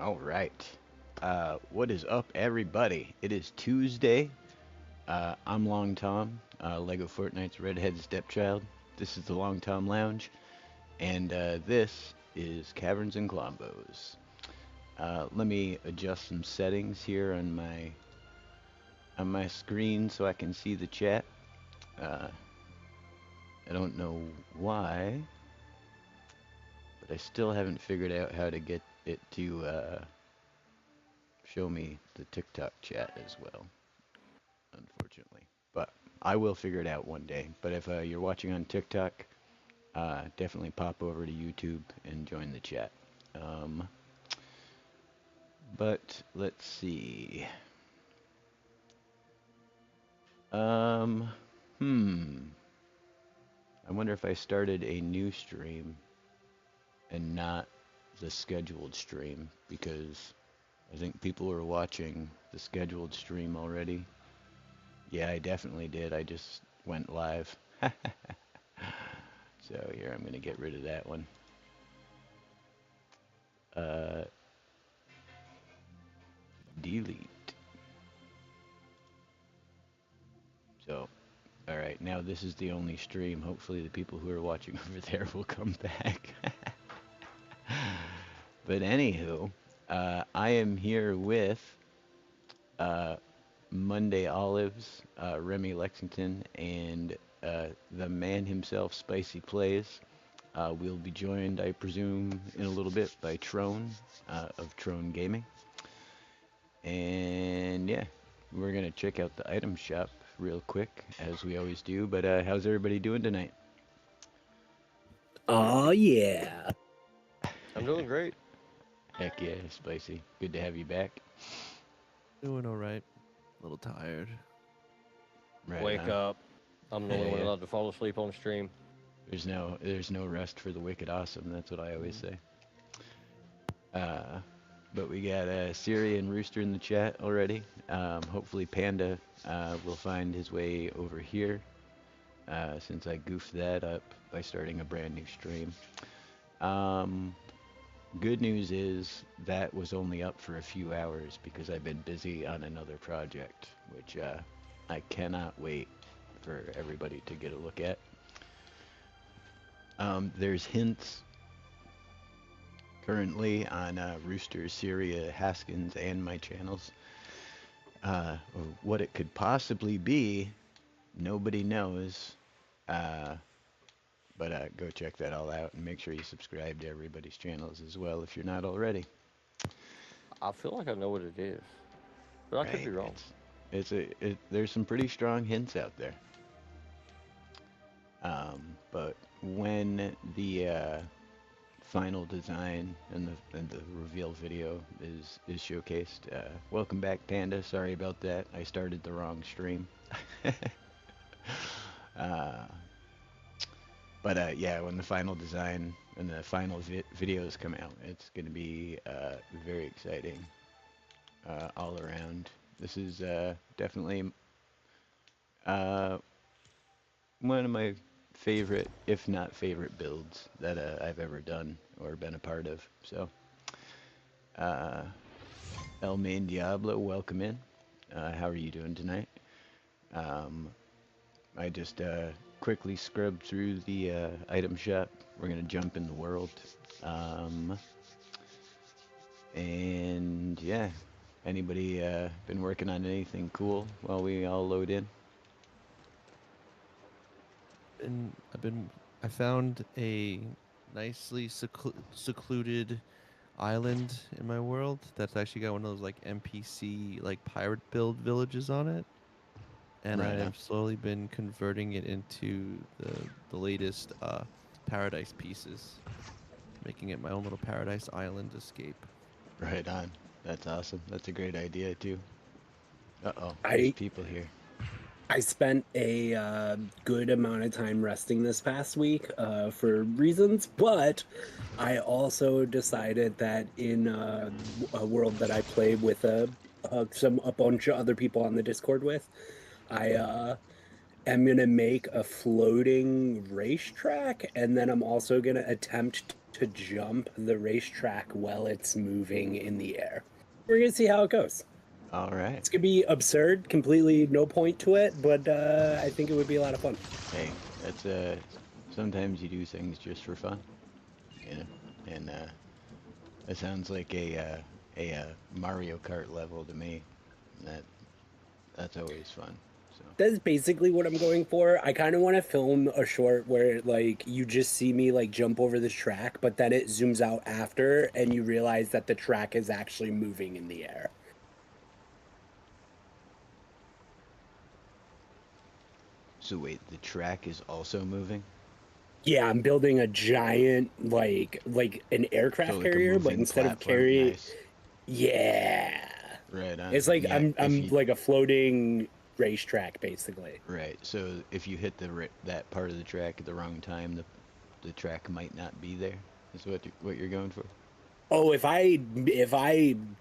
All right. What is up, everybody? It is Tuesday. I'm Long Tom, LEGO Fortnite's redhead stepchild. This is the Long Tom Lounge, and this is Caverns and Klombos. Let me adjust some settings here on my screen so I can see the chat. Uh, I don't know why, but I still haven't figured out how to get it to show me the TikTok chat as well, unfortunately. But I will figure it out one day. But if you're watching on TikTok, definitely pop over to YouTube and join the chat. Um, but let's see. Um, hmm. I wonder if I started a new stream and not the scheduled stream because I think people were watching the scheduled stream already. Yeah, I definitely did. I just went live. So here, I'm going to get rid of that one. Uh, delete. So, all right, now this is the only stream. Hopefully the people who are watching over there will come back. But anywho, I am here with uh, Monday Olives, Remy Lexington, and the man himself, Spicy Plays. We'll be joined, I presume, in a little bit by Trone of Trone Gaming. And yeah, we're going to check out the item shop real quick, as we always do. But how's everybody doing tonight? Oh yeah. I'm doing great. Heck yeah, Spicy. Good to have you back. Doing all right. A little tired. Right Wake on. up. I'm the only one Yeah. allowed to fall asleep on stream. There's no rest for the wicked awesome. That's what I always say. Uh, but we got Siri and Rooster in the chat already. Hopefully Panda will find his way over here since I goofed that up by starting a brand new stream. Um, Good news is that was only up for a few hours because I've been busy on another project, which I cannot wait for everybody to get a look at. There's hints currently on Rooster, Syria, Haskins, and my channels of what it could possibly be. Nobody knows. Uh, but go check that all out and make sure you subscribe to everybody's channels as well if you're not already. I feel like I know what it is, but I could be Right? wrong. There's some pretty strong hints out there. But when the final design and the reveal video is showcased, welcome back, Panda. Sorry about that. I started the wrong stream. uh, but yeah, when the final design and the final videos come out, it's going to be very exciting all around. This is definitely uh, one of my favorite, if not favorite, builds that I've ever done or been a part of. So, uh, El Main Diablo, welcome in. How are you doing tonight? Um, I just quickly scrubbed through the item shop. We're gonna jump in the world. Um, and yeah, anybody been working on anything cool while we all load in? And I found a nicely secluded island in my world that's actually got one of those like NPC like pirate build villages on it. And Right on. I've slowly been converting it into the latest paradise pieces, making it my own little paradise island escape. Right on. That's awesome. That's a great idea too. Uh-oh, there's I people here. I spent a good amount of time resting this past week for reasons, but I also decided that in a world that I play with a bunch of other people on the Discord with, I am going to make a floating racetrack, and then I'm also going to attempt to jump the racetrack while it's moving in the air. We're going to see how it goes. All right. It's going to be absurd, completely no point to it, but I think it would be a lot of fun. Hey, that's sometimes you do things just for fun, you know, and it sounds like a Mario Kart level to me. That's always fun. So That's basically what I'm going for. I kind of want to film a short where like you just see me like jump over this track, but then it zooms out after and you realize that the track is actually moving in the air. so wait, the track is also moving? Yeah, I'm building a giant like an aircraft So like a carrier, but moving instead of platform. carrying, Nice. yeah, Right on. it's like Yeah, if I'm you like a floating racetrack basically. right. So if you hit that part of the track at the wrong time, the track might not be there. Is what you're going for? Oh, if I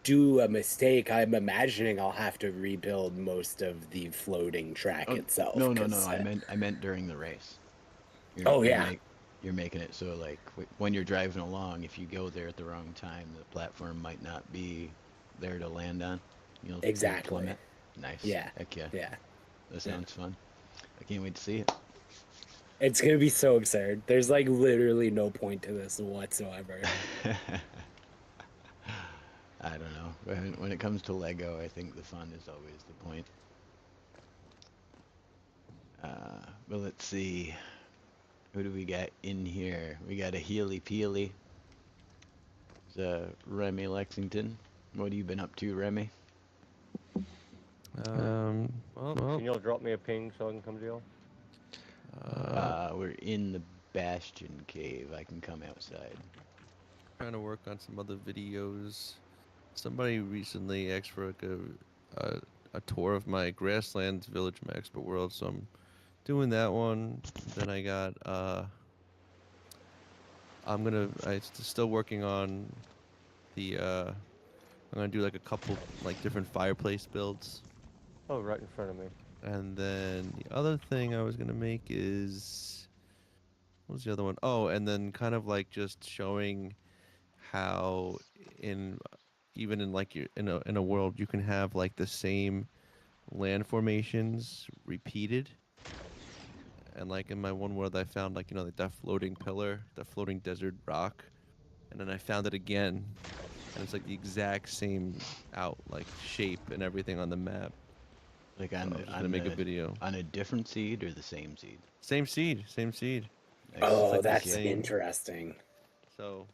do a mistake, I'm imagining I'll have to rebuild most of the floating track Oh, itself. no, no, no. 'Cause, I meant during the race. You're oh you're yeah, make you're making it so like when you're driving along, if you go there at the wrong time, the platform might not be there to land on. You'll exactly. plummet. Nice. Yeah, Heck yeah. yeah, That yeah. sounds fun. I can't wait to see it. It's gonna be so absurd. There's like literally no point to this whatsoever. I don't know. When it comes to Lego, I think the fun is always the point. But let's see. Who do we got in here? We got a Healy Peely. Remy Lexington. What have you been up to, Remy? Well, Can y'all drop me a ping so I can come to y'all? We're in the Bastion Cave. I can come outside. trying to work on some other videos. Somebody recently asked for like a tour of my grasslands village in my expert world, so I'm doing that one. Then I got still working on the I'm gonna do like a couple like different fireplace builds. Oh, right in front of me. And then the other thing I was gonna make is what was the other one? Oh, and then kind of like just showing how in even in like in a world you can have like the same land formations repeated. And like in my one world I found like like that floating pillar, that floating desert rock, and then I found it again, and it's like the exact same like shape and everything on the map. Like So I was just gonna make a video. on a different seed or the same seed? Same seed, same seed. Nice. It's Oh, like the Heck that's yeah. same. interesting. So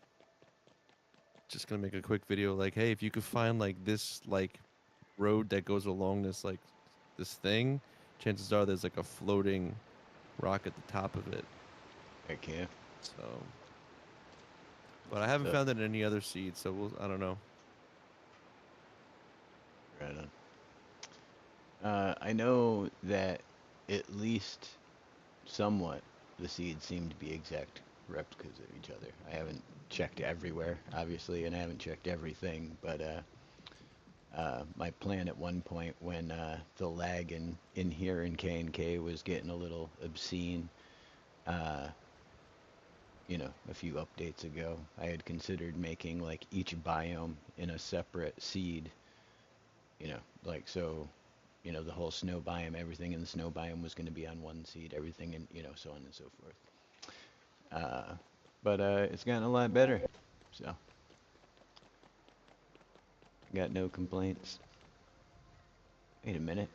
just gonna make a quick video like, hey, if you could find like this like road that goes along this thing, chances are there's like a floating rock at the top of it. Heck yeah. So, but I haven't So, found it in any other seed, so I don't know. right on. I know that at least somewhat the seeds seem to be exact replicas of each other. I haven't checked everywhere, obviously, and I haven't checked everything, but my plan at one point when the lag in here in K&K was getting a little obscene, uh, a few updates ago, I had considered making like each biome in a separate seed, like so, the whole snow biome, everything in the snow biome was going to be on one seed, everything in, so on and so forth. But it's gotten a lot better, so got no complaints. Wait a minute.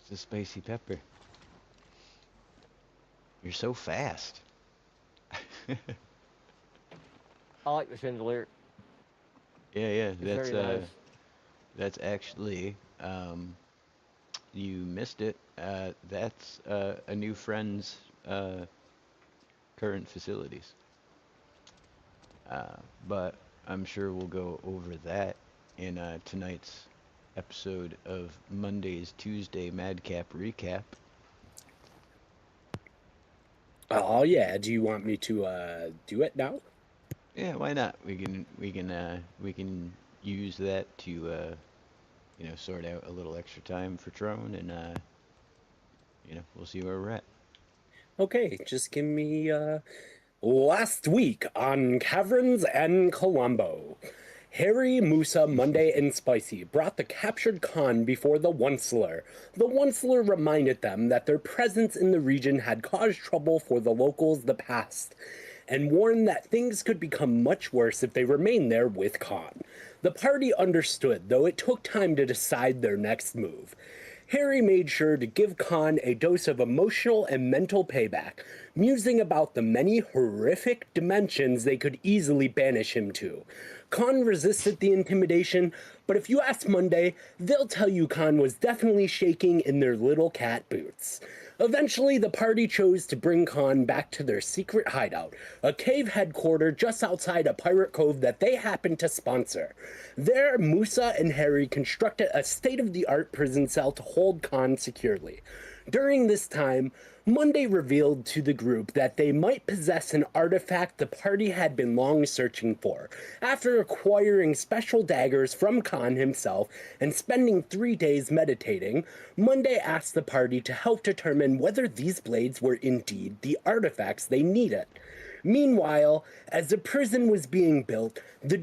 It's a spicy pepper. You're so fast. I like the chandelier. Yeah, It's very nice. that's actually you missed it. That's a new friend's current facilities. But I'm sure we'll go over that in tonight's episode of Monday's Tuesday Madcap Recap. Oh yeah. Do you want me to do it now? Yeah, why not? We can use that to sort out a little extra time for Trone and we'll see where we're at. Okay, just give me last week on Caverns and Colombo. Harry, Musa, Monday, and Spicy brought the captured Khan before the Onceler. The Onceler reminded them that their presence in the region had caused trouble for the locals the past, and warned that things could become much worse if they remained there with Khan. The party understood, though it took time to decide their next move. Harry made sure to give Khan a dose of emotional and mental payback, musing about the many horrific dimensions they could easily banish him to. Khan resisted the intimidation, but if you ask Monday, they'll tell you Khan was definitely shaking in their little cat boots. Eventually, the party chose to bring Khan back to their secret hideout, a cave headquarters just outside a pirate cove that they happened to sponsor. There, Musa and Harry constructed a state-of-the-art prison cell to hold Khan securely. During this time, Monday revealed to the group that they might possess an artifact the party had been long searching for. After acquiring special daggers from Khan himself and spending 3 days meditating, Monday asked the party to help determine whether these blades were indeed the artifacts they needed. Meanwhile, as the prison was being built, the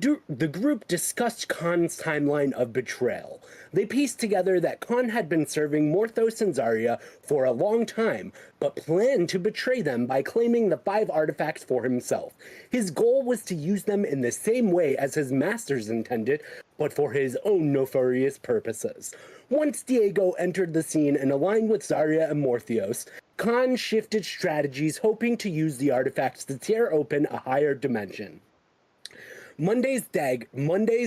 group discussed Khan's timeline of betrayal. They pieced together that Khan had been serving Morthos and Zarya for a long time, but planned to betray them by claiming the 5 artifacts for himself. His goal was to use them in the same way as his masters intended, but for his own nefarious purposes. Once Diego entered the scene and aligned with Zarya and Morpheus, Khan shifted strategies, hoping to use the artifacts to tear open a higher dimension. Monday's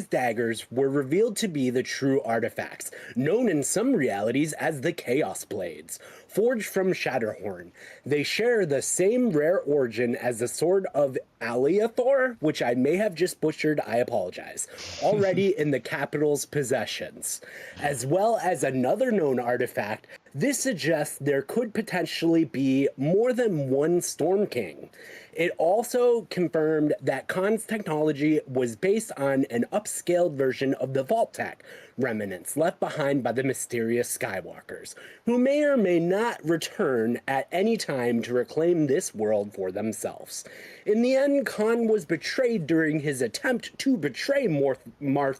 daggers were revealed to be the true artifacts, known in some realities as the Chaos Blades, forged from Shatterhorn. They share the same rare origin as the Sword of Aliathor, which I may have just butchered, I apologize, already in the capital's possessions. As well as another known artifact, this suggests there could potentially be more than one Storm King. It also confirmed that Khan's technology was based on an upscaled version of the Vault-Tec remnants left behind by the mysterious Skywalkers, who may or may not return at any time to reclaim this world for themselves. In the end, Khan was betrayed during his attempt to betray Morthos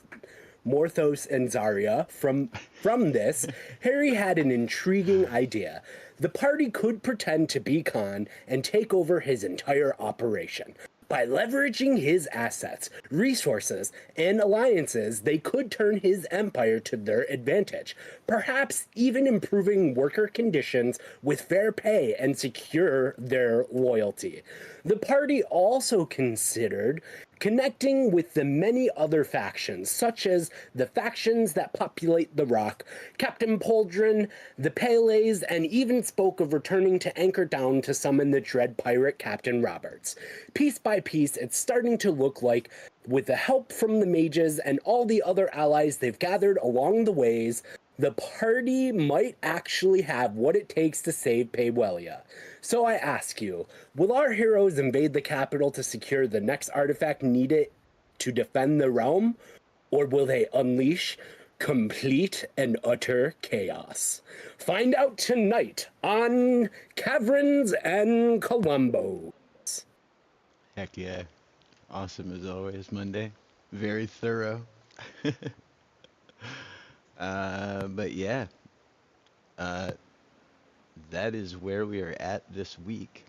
and Zarya. From this, Harry had an intriguing idea. The party could pretend to be Khan and take over his entire operation. By leveraging his assets, resources, and alliances, they could turn his empire to their advantage, perhaps even improving worker conditions with fair pay and secure their loyalty. The party also considered connecting with the many other factions, such as the factions that populate the Rock, Captain Poldrin, the Pele's, and even spoke of returning to Anchor Down to summon the dread pirate Captain Roberts. Piece by piece, it's starting to look like, with the help from the mages and all the other allies they've gathered along the ways, the party might actually have what it takes to save Paywelia. So I ask you, will our heroes invade the capital to secure the next artifact needed to defend the realm? Or will they unleash complete and utter chaos? Find out tonight on Caverns and Colombo. Heck yeah. Awesome as always, Monday. Very thorough. But yeah, that is where we are at this week.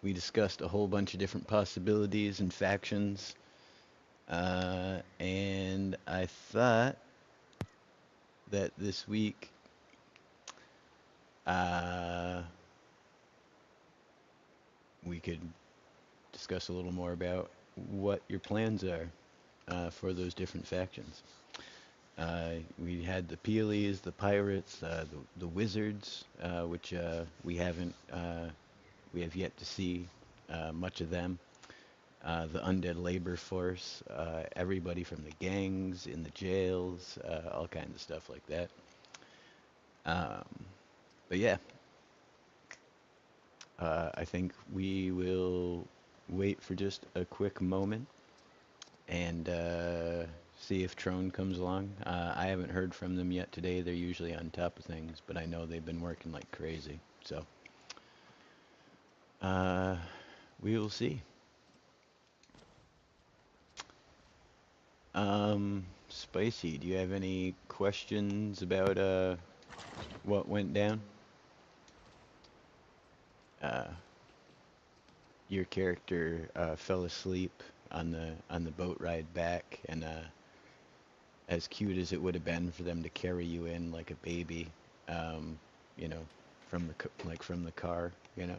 We discussed a whole bunch of different possibilities and factions, and I thought that this week we could discuss a little more about what your plans are for those different factions. We had the Peelies, the Pirates, the Wizards, which we have yet to see much of them. The Undead Labor Force, everybody from the gangs, in the jails, all kinds of stuff like that. But yeah, I think we will wait for just a quick moment and see if Trone comes along. I haven't heard from them yet today. They're usually on top of things, but I know they've been working like crazy. So we will see. Spicy, do you have any questions about what went down? Your character fell asleep on the boat ride back, and as cute as it would have been for them to carry you in like a baby, you know, from the car, you know,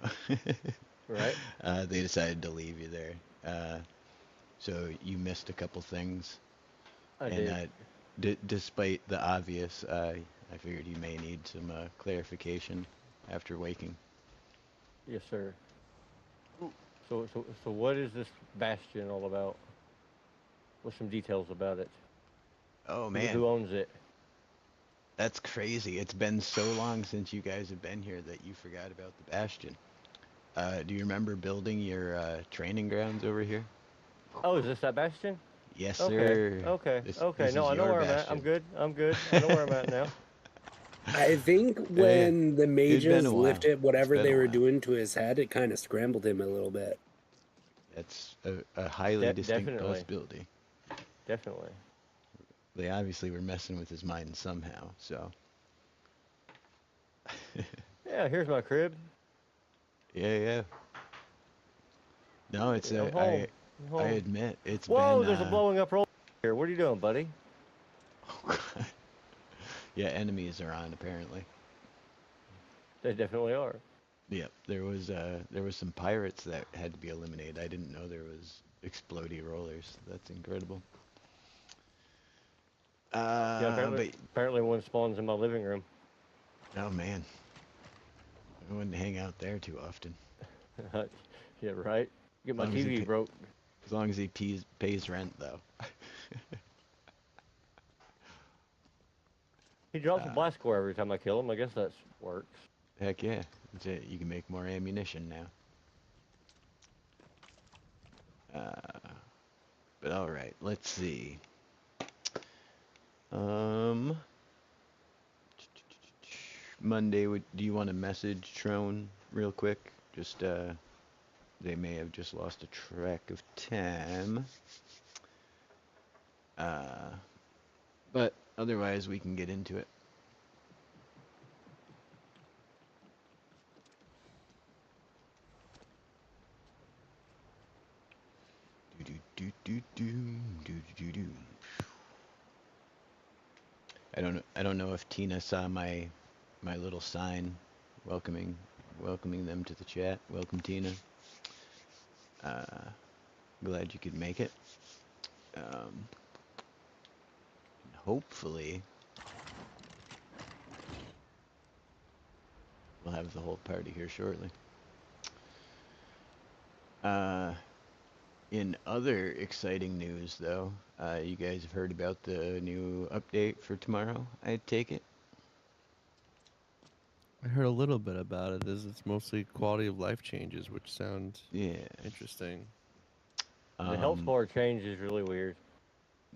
Right. they decided to leave you there. So you missed a couple things, I and did. despite the obvious, I figured you may need some clarification after waking. Yes, sir. So what is this bastion all about? What's some details about it? Oh Who man, owns it? that's crazy. It's been so long since you guys have been here that you forgot about the Bastion. Do you remember building your training grounds over here? Oh, is this that bastion? Yes, Okay. sir. Okay. This Okay. No, is I know your where I'm at. I'm Bastion. good. I'm good. I know where I'm at now. I think Yeah, when the it's been mages a while. lifted It's whatever been they a were while. doing to his head, it kind of scrambled him a little bit. That's a highly distinct Definitely. possibility. Definitely. They obviously were messing with his mind somehow. So Yeah. Here's my crib. yeah. No, it's I'm home. I I'm home. admit it's Whoa! been There's a blowing up roll here. What are you doing, buddy? yeah, enemies are on apparently. They definitely are. Yep, there was some pirates that had to be eliminated. I didn't know there was explodey rollers. That's incredible. Yeah. Apparently one spawns in my living room. Oh man, I wouldn't hang out there too often. Yeah. Right. Get my As long as he TV broke. as long as he pays rent though. He drops a blast score every time I kill him. I guess that works. Heck yeah, that's it. You can make more ammunition now. But all right, let's see. Monday. Do you want to message Trone real quick? Just they may have just lost a track of time. But otherwise, we can get into it. I don't know if Tina saw my little sign welcoming them to the chat. Welcome, Tina. Glad you could make it. Hopefully, we'll have the whole party here shortly. In other exciting news, though, you guys have heard about the new update for tomorrow, I take it? I heard a little bit about it. It's mostly quality of life changes, which sound Yeah. interesting. The health bar change is really weird.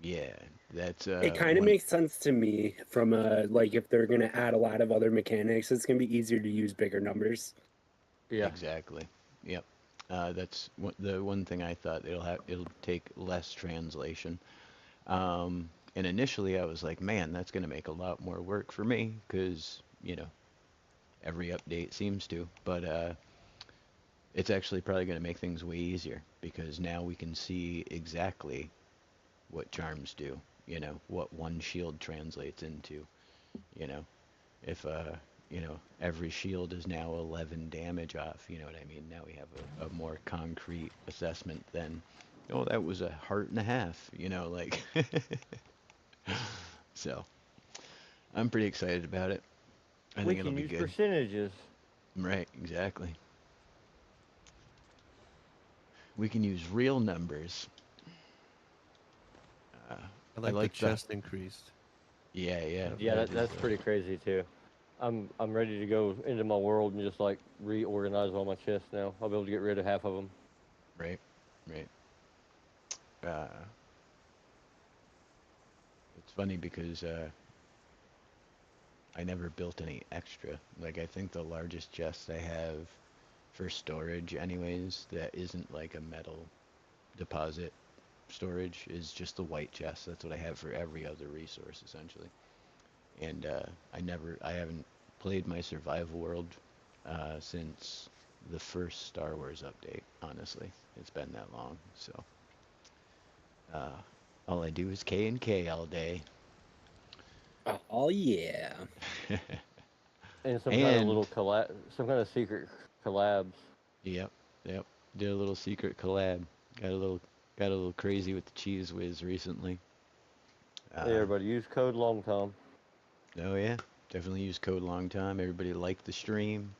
Yeah, that's It kind of makes sense to me from like if they're gonna add a lot of other mechanics, it's gonna be easier to use bigger numbers. Yeah. Exactly. Yep. That's the one thing I thought. It'll take less translation. And initially I was like, man, that's gonna make a lot more work for me because every update seems to. But it's actually probably gonna make things way easier because now we can see exactly what charms do. What one shield translates into. You know, if every shield is now 11 damage off. You know what I mean? Now we have a more concrete assessment than, oh, that was a heart and a half. Like. So I'm pretty excited about it. I We think it'll can be use good. percentages. Right, exactly. We can use real numbers. I like the like chest increased. Yeah. Yeah, that is, that's pretty crazy too. I'm ready to go into my world and just like reorganize all my chests now. I'll be able to get rid of half of them. Right. funny because I never built any extra. Like, I think the largest chest I have for storage anyways, that isn't like a metal deposit storage, is just the white chest. That's what I have for every other resource, essentially. And I haven't played my survival world since the first Star Wars update, honestly. It's been that long, so all I do is K and K all day. Oh yeah. And some kind of And little collab, some kind of secret collabs. yep, yep. Did a little secret collab. Got a little crazy with the cheese whiz recently. Hey, everybody, use code Long Tom. Oh yeah, definitely use code Long Time. Everybody liked the stream.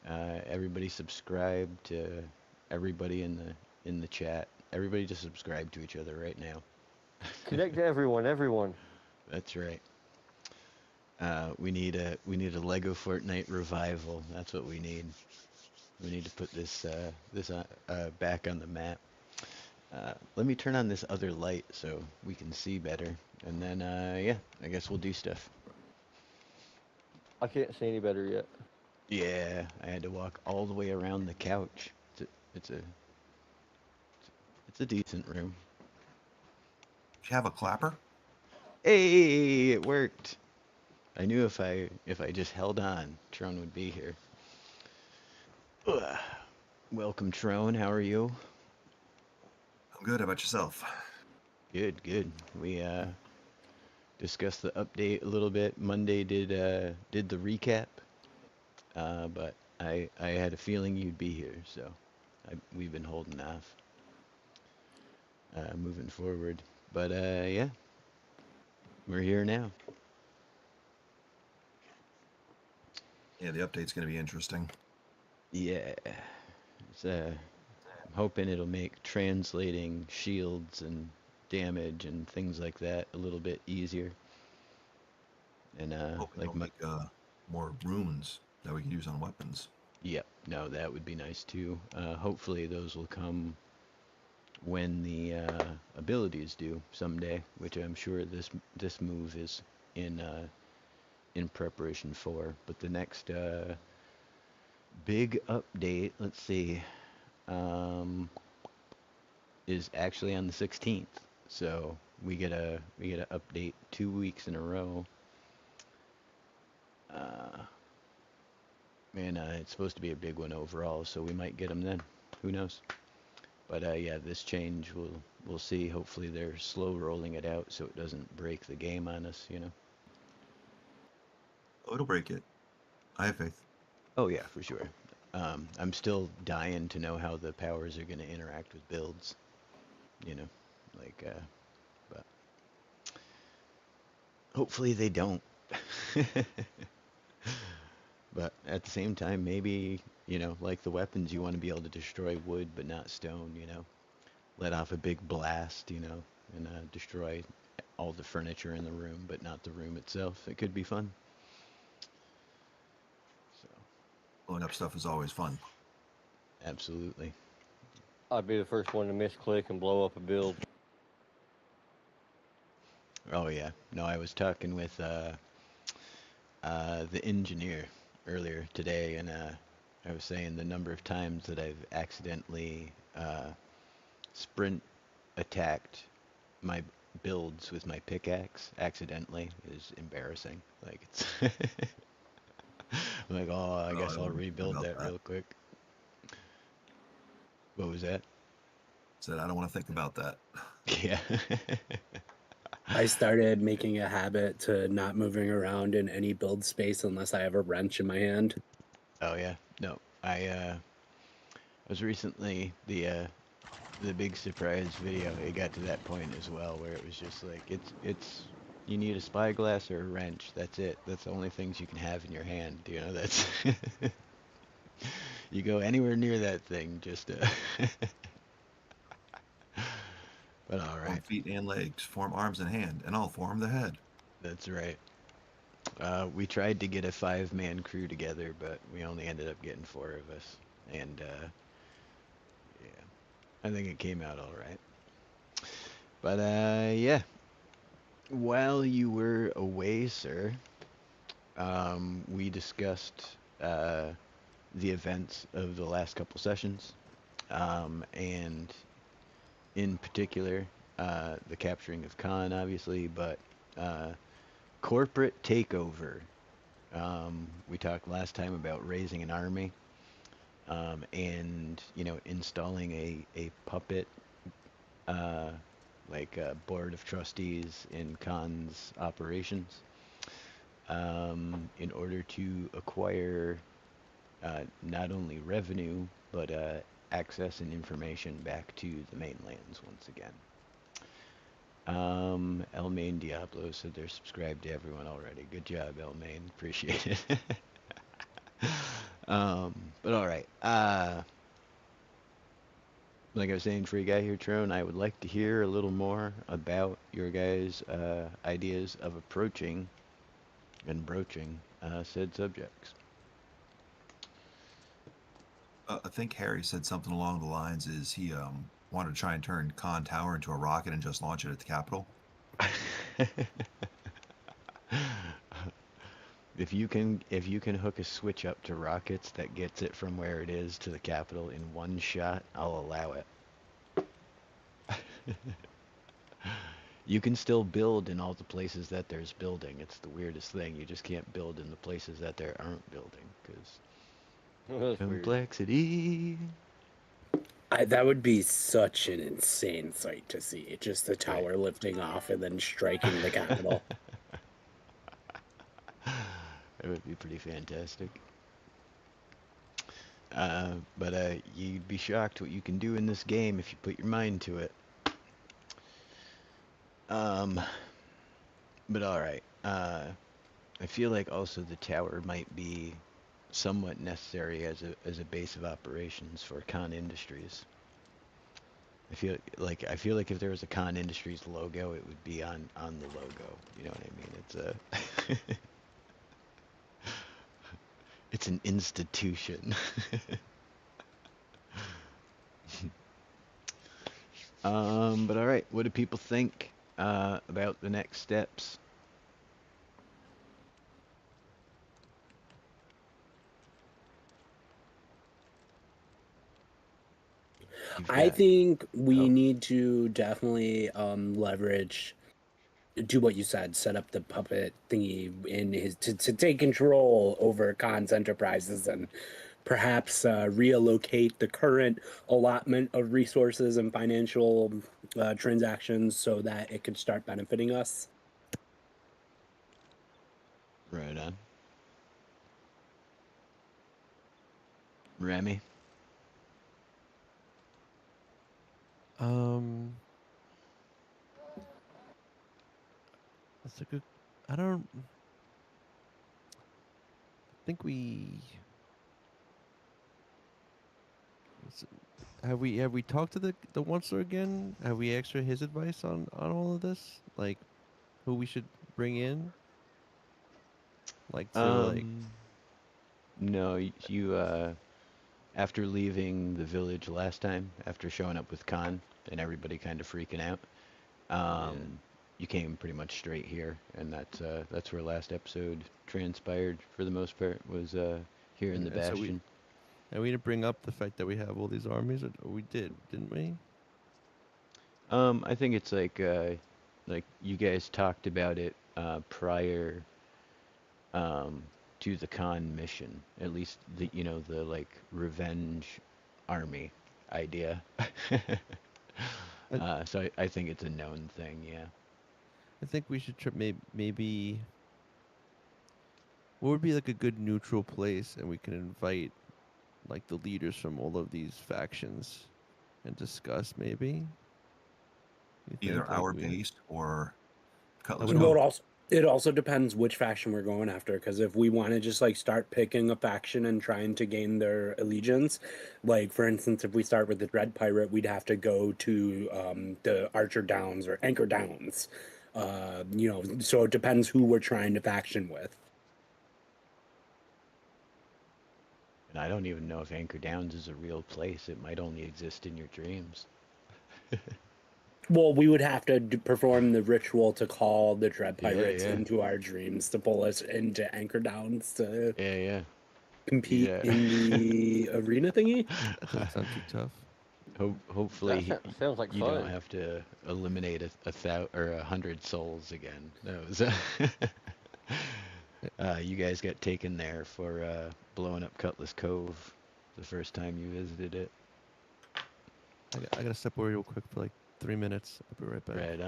Everybody subscribe to everybody in the chat. Everybody just subscribe to each other right now. Connect to everyone. That's right. We need a LEGO Fortnite revival. That's what we need. We need to put this back on the map. Let me turn on this other light so we can see better, and then yeah, I guess we'll do stuff. I can't see any better yet. Yeah, I had to walk all the way around the couch. It's a decent room. Do you have a clapper? Hey, it worked. I knew if I just held on, Trone would be here. Ugh. Welcome, Trone. How are you? I'm good. How about yourself? Good, good. We discussed the update a little bit. Monday did the recap, but I had a feeling you'd be here, so we've been holding off, moving forward. But yeah, we're here now. Yeah, the update's going to be interesting. Yeah, it's, I'm hoping it'll make translating shields and damage and things like that a little bit easier. And Hoping like it'll make more runes that we can use on weapons. Yep, no, that would be nice too. Hopefully those will come when the abilities do someday, which I'm sure this move is in preparation for. But the next big update, let's see, is actually on the 16th. So we get a update 2 weeks in a row. And it's supposed to be a big one overall, so we might get them then. Who knows? But yeah, this change we'll see. Hopefully they're slow rolling it out so it doesn't break the game on us, you know. Oh, it'll break it. I have faith. Oh yeah, for sure. I'm still dying to know how the powers are going to interact with builds, you know, like, but hopefully they don't. But at the same time, maybe, you know, like the weapons, you want to be able to destroy wood but not stone, you know. Let off a big blast, you know, and destroy all the furniture in the room but not the room itself. It could be fun. So, Blowing up stuff is always fun. absolutely. I'd be the first one to misclick and blow up a build. Oh yeah. No, I was talking with the engineer earlier today, and I was saying the number of times that I've accidentally sprint attacked my builds with my pickaxe accidentally is embarrassing. Like, it's I'm like, oh, I Oh, guess I I'll wouldn't rebuild about that that. real quick. What was that? Said I don't want to think about that. Yeah. I started making a habit to not moving around in any build space unless I have a wrench in my hand. Oh yeah. No, I was recently the big surprise video. It got to that point as well where it was just like it's you need a spyglass or a wrench. That's it. That's the only things you can have in your hand. You know, that's you go anywhere near that thing, just but all Form right. feet and legs, form arms and hand, and I'll form the head. That's right. We tried to get a 5-man crew together, but we only ended up getting 4 of us. And yeah, I think it came out all right. But yeah, While you were away, sir, we discussed the events of the last couple sessions, and in particular, the capturing of Khan, obviously, but uh, corporate takeover. We talked last time about raising an army, and installing a puppet, uh, like a board of trustees in Khan's operations, in order to acquire not only revenue but access and information back to the mainlands once again. Elmaine Diablo said they're subscribed to everyone already. Good job, Elmaine. Appreciate it. But all right. Like I was saying, free guy here, Trone, I would like to hear a little more about your guys' ideas of approaching and broaching said subjects. I think Harry said something along the lines is he wanted to try and turn Khan Tower into a rocket and just launch it at the Capitol. If you can hook a switch up to rockets that gets it from where it is to the Capitol in one shot, I'll allow it. You can still build in all the places that there's building. It's the weirdest thing. You just can't build in the places that there aren't building, because That's weird. complexity. That would be such an insane sight to see. Just the tower lifting off and then striking the Capitol. That would be pretty fantastic. But you'd be shocked what you can do in this game if you put your mind to it. But all right. I feel like also the tower might be somewhat necessary as a base of operations for Khan Industries. I feel like if there was a Khan Industries logo, it would be on the logo. You know what I mean? It's a it's an institution. But all right, what do people think about the next steps? I think Oh. we need to definitely leverage, do what you said, set up the puppet thingy in his to take control over Khan's enterprises and perhaps reallocate the current allotment of resources and financial transactions so that it could start benefiting us. Right on. Remy? That's a good. I don't think we. Have we talked to the Oncer again? Have we asked for his advice on all of this? Like, who we should bring in? Like to like. No, you after leaving the village last time, after showing up with Khan and everybody kind of freaking out, you came pretty much straight here, and that's where last episode transpired for the most part, was here in the And so Bastion. we didn't bring up the fact that we have all these armies, or we did, didn't we? I think it's like you guys talked about it prior to the Khan mission. At least the like revenge army idea. So I think it's a known thing, yeah. I think we should maybe. What would be like a good neutral place, and we can invite like the leaders from all of these factions and discuss maybe. You Either think, like, our base or Cutlass would Well, Cove. it also depends which faction we're going after. Because if we want to just like start picking a faction and trying to gain their allegiance, like for instance, if we start with the Dread Pirate, we'd have to go to the Archer Downs or Anchor Downs. So it depends who we're trying to faction with. And I don't even know if Anchor Downs is a real place. It might only exist in your dreams. Well, we would have to perform the ritual to call the Dread Yeah, Pirates yeah. into our dreams to pull us into Anchor Downs to Yeah. compete Yeah. in the arena thingy. That doesn't sound too tough. Hopefully Sounds like you fun. don't have to eliminate a thousand or 100 souls again. That was you guys got taken there for blowing up Cutlass Cove the first time you visited it. I gotta step away real quick for like 3 minutes. I'll be right back. Right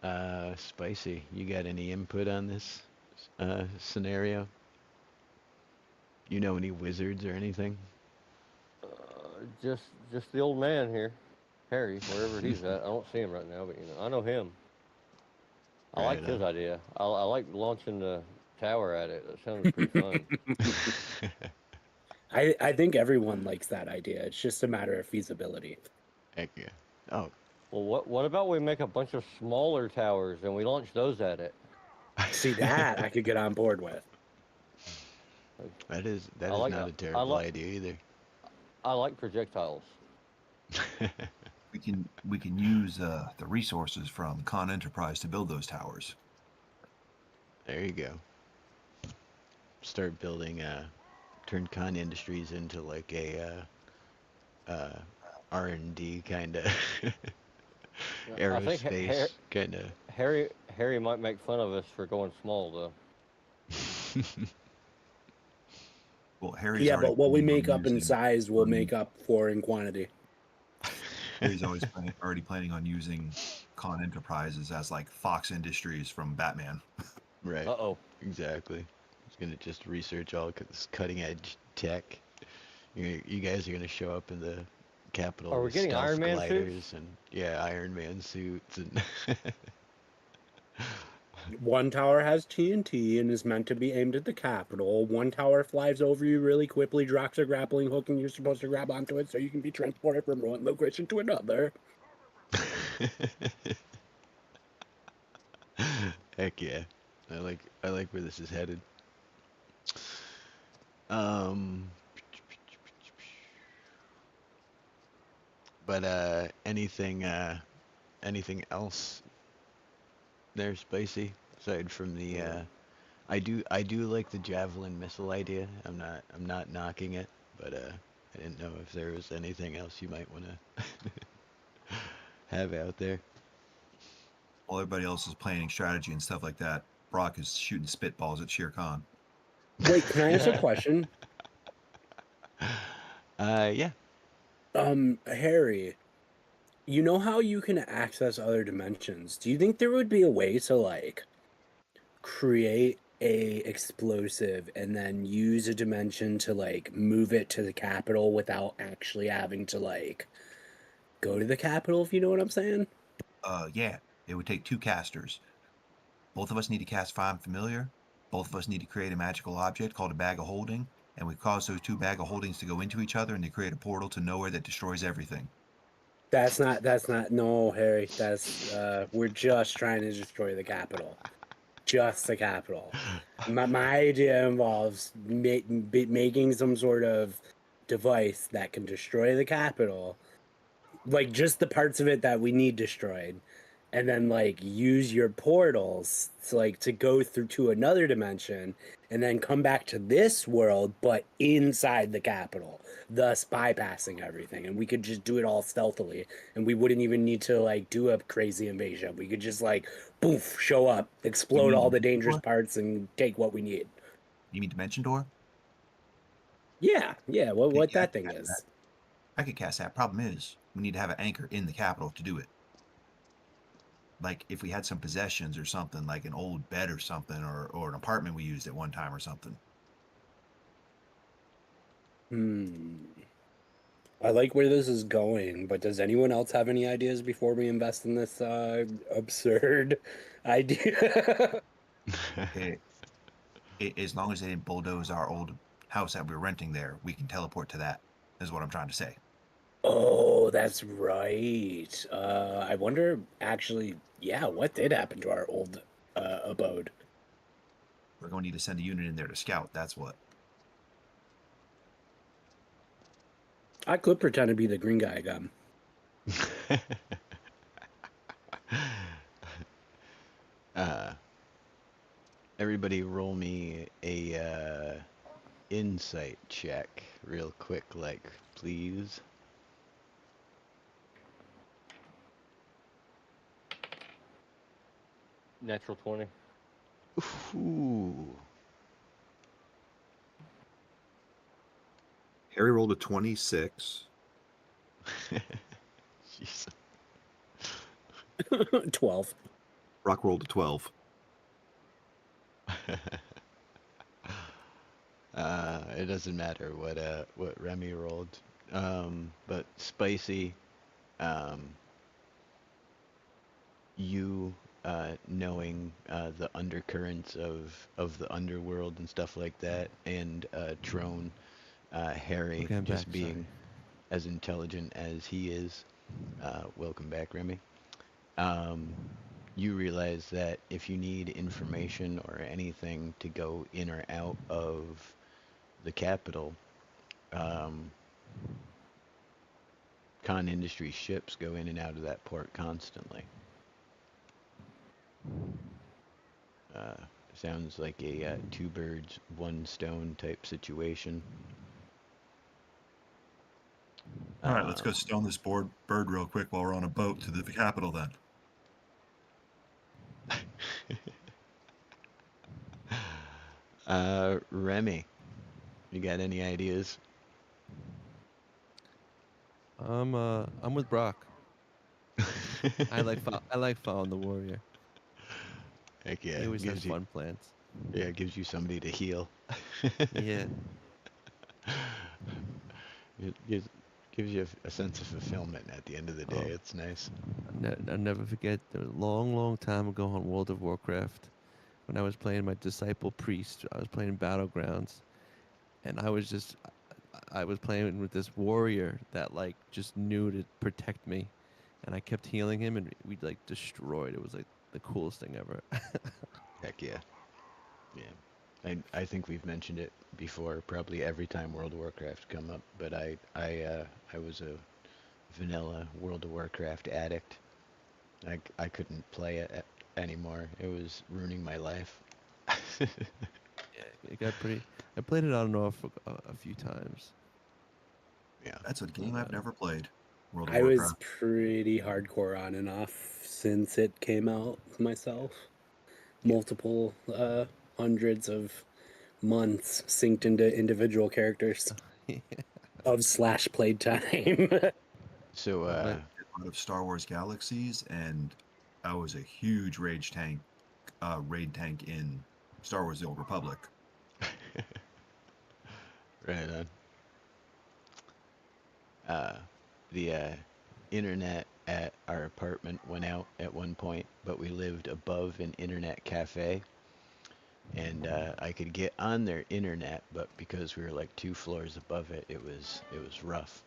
on. Spicy, you got any input on this scenario? You know any wizards or anything? Just the old man here, Harry, wherever he's at. I don't see him right now, but I know him. I Right liked his on. idea. I like launching the tower at it. That sounds pretty fun. I think everyone likes that idea. It's just a matter of feasibility. Heck yeah. Oh, Well, what about we make a bunch of smaller towers and we launch those at it? See, that I could get on board with. that is I like not a I terrible like idea either. I like projectiles. We can use the resources from Con Enterprise to build those towers. There you go. Start building turn Con Industries into like a R&D kind of I think aerospace kind of. Harry might make fun of us for going small though. Well, Harry's Yeah, already but what we planning on make up in using, size will make up for in quantity. Harry's already planning on using Con Enterprises as like Fox Industries from Batman. Right. Uh-oh. Exactly. He's gonna just research all this cutting edge tech. You guys are gonna show up in the Capitol Are we with getting stealth Iron Man gliders suits? and Iron Man suits and. One tower has TNT and is meant to be aimed at the Capitol. One tower flies over you really quickly, drops a grappling hook, and you're supposed to grab onto it so you can be transported from one location to another. Heck yeah. I like where this is headed. Um but anything else there, Spicy? Aside from the I do like the javelin missile idea. I'm not knocking it, but I didn't know if there was anything else you might want to have out there. While everybody else is planning strategy and stuff like that, Brock is shooting spitballs at Shere Khan. Wait, can I ask a question? Yeah. Harry, you know how you can access other dimensions? Do you think there would be a way to like create a explosive and then use a dimension to like move it to the capital without actually having to like go to the capital, if you know what I'm saying? Yeah, it would take 2 casters. Both of us need to cast Find Familiar. Both of us need to create a magical object called a Bag of Holding, and we cause those 2 Bag of Holdings to go into each other and they create a portal to nowhere that destroys everything. That's not no, Harry. That's we're just trying to destroy the capital. Just the capital. My idea involves making some sort of device that can destroy the capital, like just the parts of it that we need destroyed, and then like use your portals to like to go through to another dimension and then come back to this world but inside the capital, thus bypassing everything, and we could just do it all stealthily and we wouldn't even need to like do a crazy invasion. We could just like poof, show up, explode all the dangerous parts and take what we need. You mean Dimension Door? Yeah, what Yeah, that thing is. I could cast that. Problem is, we need to have an anchor in the capital to do it. Like if we had some possessions or something, like an old bed or something, or an apartment we used at one time or something. I like where this is going, but does anyone else have any ideas before we invest in this absurd idea? As long as they didn't bulldoze our old house that we were renting there, we can teleport to that, is what I'm trying to say. Oh, that's right. I wonder, actually, yeah, what did happen to our old abode? We're going to need to send a unit in there to scout, that's what. I could pretend to be the green guy again. Everybody roll me a insight check real quick, like, please. Natural 20. Ooh. Harry rolled a 26. Jeez. 12. Brock rolled a 12. It doesn't matter what Remy rolled. But Spicy, you knowing the undercurrents of the underworld and stuff like that, and Trone, Harry Okay, I'm just back, being sorry. as intelligent as he is. Welcome back, Remy. You realize that if you need information or anything to go in or out of the capital, Con Industries ships go in and out of that port constantly. Sounds like a two birds, one stone type situation. All right, let's go stone this bird real quick while we're on a boat to the capital then. Remy, you got any ideas? I'm with Brock. I like following the warrior. Heck yeah, He always has fun plans. Yeah, it gives you somebody to heal. Yeah. It gives you a sense of fulfillment at the end of the day. Oh. It's nice. I'll never forget a long time ago on World of Warcraft when I was playing my disciple priest. I was playing Battlegrounds, and I was playing with this warrior that like just knew to protect me, and I kept healing him, and we like destroyed. It was like the coolest thing ever. Heck yeah. Yeah. I think we've mentioned it before, probably every time World of Warcraft come up, but I was a vanilla World of Warcraft addict. I couldn't play it anymore. It was ruining my life. Yeah, it got pretty. I played it on and off a few times. Yeah. That's a game I've never played. World of I was Warcraft. pretty hardcore on and off since it came out myself. Multiple hundreds of months synced into individual characters of slash played time. So I did a lot of Star Wars Galaxies, and I was a huge raid tank in Star Wars: The Old Republic. right on. The internet at our apartment went out at one point, but we lived above an internet cafe, and I could get on their internet, but because we were like 2 floors above it, it was rough.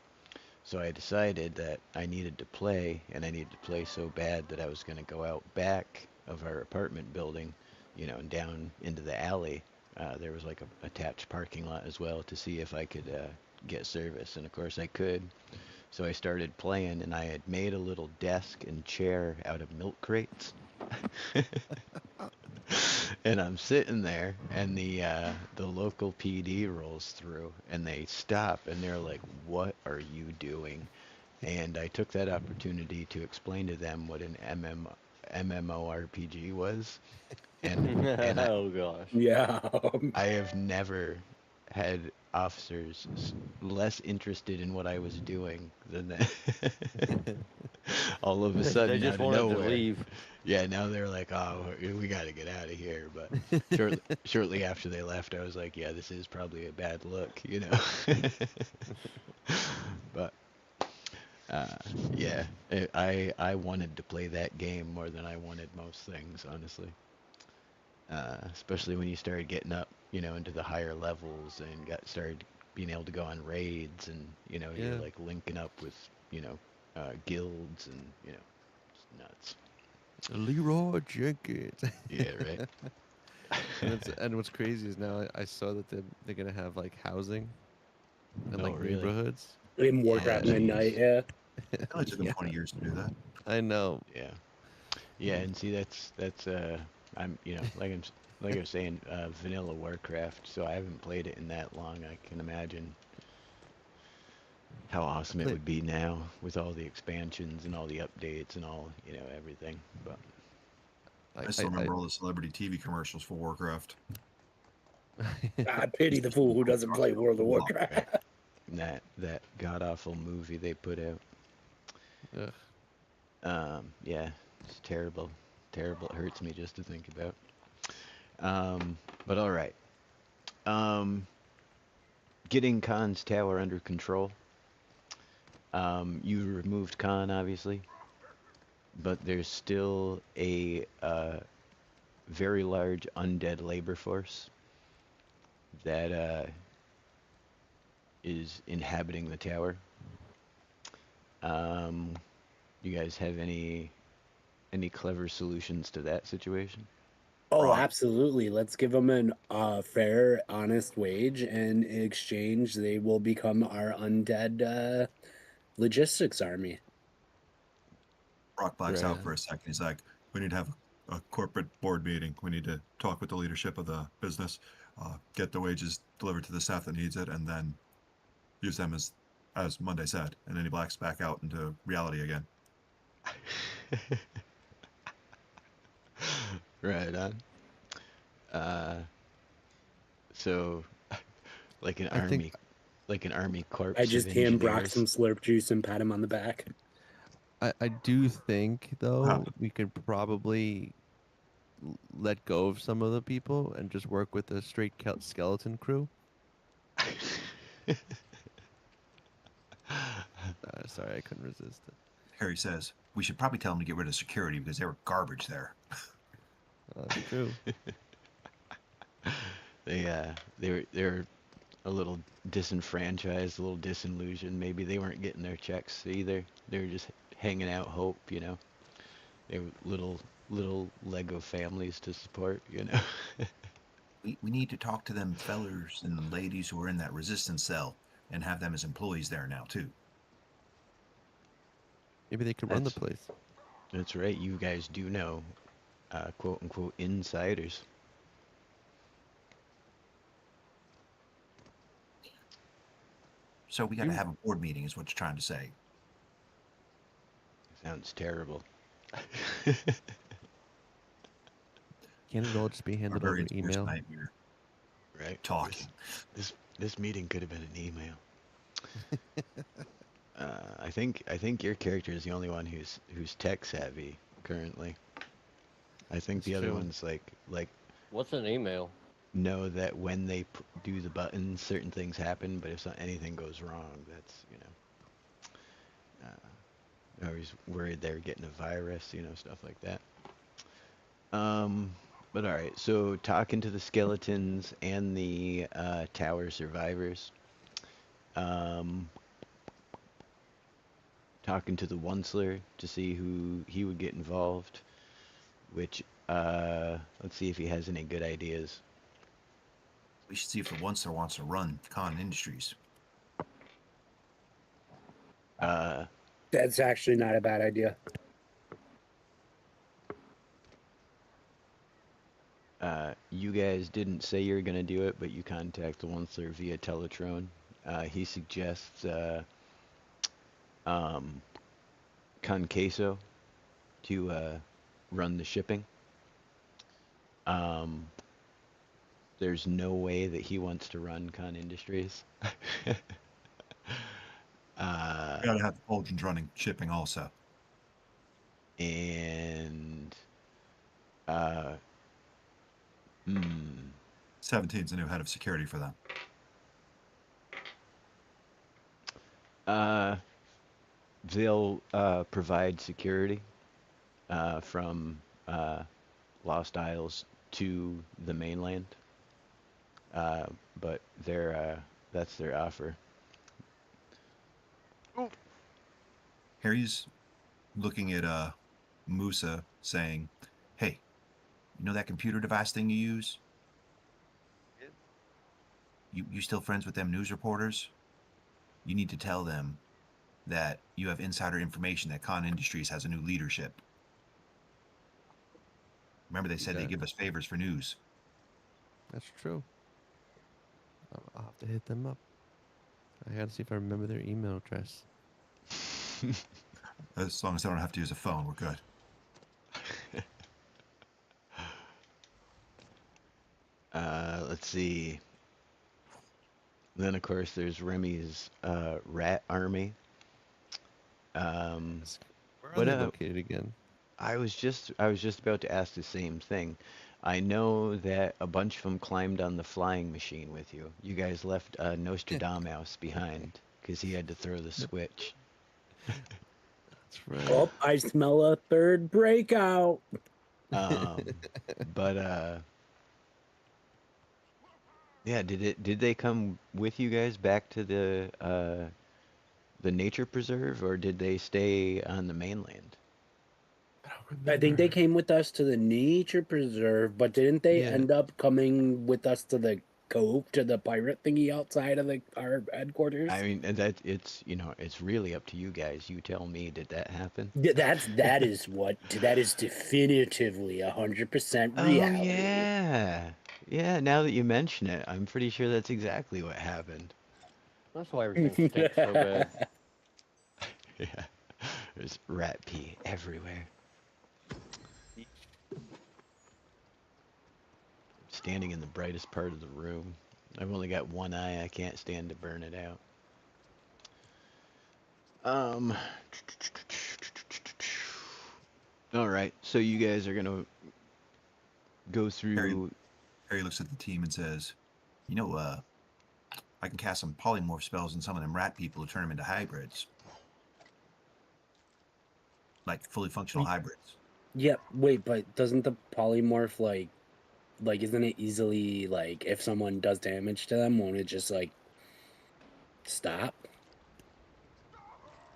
So I decided that I needed to play, and I needed to play so bad that I was going to go out back of our apartment building, and down into the alley. There was like a attached parking lot as well to see if I could get service, and of course I could. So I started playing, and I had made a little desk and chair out of milk crates. And I'm sitting there, and the local PD rolls through, and they stop, and they're like, "What are you doing?" And I took that opportunity to explain to them what an MMORPG was, and Oh gosh. Yeah. I have never had officers less interested in what I was doing than that. All of a They sudden, just out of wanted to nowhere. leave. Yeah, now they're like, "Oh, we got to get out of here." But shortly after they left, I was like, "Yeah, this is probably a bad look," But yeah, I wanted to play that game more than I wanted most things, honestly. Especially when you started getting up, into the higher levels and started being able to go on raids, and you're Yeah. like linking up with guilds, and it's nuts. Leroy Jenkins. Yeah, right. And what's crazy is now I saw that they're gonna have like housing and Oh, like really? neighborhoods. In Oh, Warcraft Yeah. Midnight, jeez. yeah. It only took them Yeah, 20 years to do that. I know. Yeah. Yeah, and see, that's like I was saying, vanilla Warcraft. So I haven't played it in that long. I can imagine how awesome it played- would be now with all the expansions and all the updates and all, everything. But I still remember all the celebrity TV commercials for Warcraft. God pity the fool who doesn't play World of Warcraft. right, and that god awful movie they put out. Ugh. Yeah, it's terrible, terrible. It hurts me just to think about. But all right. Getting Khan's tower under control. You removed Khan, obviously, but there's still a very large undead labor force that is inhabiting the tower. You guys have any clever solutions to that situation? Oh, Right. absolutely. Let's give them an fair, honest wage, and in exchange, they will become our undead logistics army. Brock blacks Right. out for a second. He's like, we need to have a corporate board meeting. We need to talk with the leadership of the business, get the wages delivered to the staff that needs it, and then use them as Monday said. And then he blacks back out into reality again. Right on. So, like an I think army, like an army corps I of just hand Brock engineers. some slurp juice and pat him on the back. I do think though we could probably let go of some of the people and just work with a straight skeleton crew. Sorry, I couldn't resist it. Harry says, we should probably tell them to get rid of security because they were garbage there. That's true. They're a little disenfranchised, a little disillusioned. Maybe they weren't getting their checks either. They were just hanging out hope, They were little Lego families to support, We need to talk to them fellers and ladies who are in that resistance cell and have them as employees there now, too. Maybe they could run the place. That's right. You guys do know, quote unquote, insiders. So we got to have a board meeting, is what you're trying to say. Sounds terrible. Can't it all just be handled over Barbarian's worst email? nightmare. Right. Talking. This meeting could have been an email. I think your character is the only one who's tech savvy currently. I think That's the other true. ones like What's an email? know that when they do the buttons, certain things happen. But if anything goes wrong, that's they're always worried they're getting a virus, stuff like that. But all right. So talking to the skeletons and the tower survivors. Talking to the Onceler to see who he would get involved, which let's see if he has any good ideas. We should see if the Onceler wants to run Con Industries. That's actually not a bad idea. You guys didn't say you were going to do it, but you contact the Onceler via Teletron. He suggests Conqueso to run the shipping. There's no way that he wants to run Con Industries. We gotta have the Fulgens running shipping also. And 17's the new head of security for them. they'll provide security from Lost Isles to the mainland, but that's their offer. Harry's looking at Musa saying, hey, you know that computer device thing you use? You still friends with them news reporters? You need to tell them that you have insider information that Con Industries has a new leadership. Remember, they said they Yeah. give us favors for news. That's true. I'll have to hit them up. I gotta see if I remember their email address. As long as I don't have to use a phone, we're good. Let's see. Then of course there's Remy's rat army. Where are What they located again? I was just about to ask the same thing. I know that a bunch of them climbed on the flying machine with you. You guys left Nostradamus behind because he had to throw the switch. That's right. Oh, I smell a third breakout. But yeah, did they come with you guys back to the nature preserve, or did they stay on the mainland? I don't I think they remember. came with us to the nature preserve, but didn't they Yeah. end up coming with us to the cove, to the pirate thingy outside of our headquarters? I mean, it's it's really up to you guys. You tell me, did that happen? Yeah, that is definitively 100% Oh reality. yeah. Yeah, now that you mention it, I'm pretty sure that's exactly what happened. That's why everything stinks so bad. Yeah. There's rat pee everywhere. Standing in the brightest part of the room. I've only got one eye. I can't stand to burn it out. All right. So you guys are gonna go through. Harry looks at the team and says, "You know, I can cast some polymorph spells on some of them rat people to turn them into hybrids, like fully functional hybrids." Yep. Wait, but doesn't the polymorph like isn't it easily like if someone does damage to them, won't it just like stop?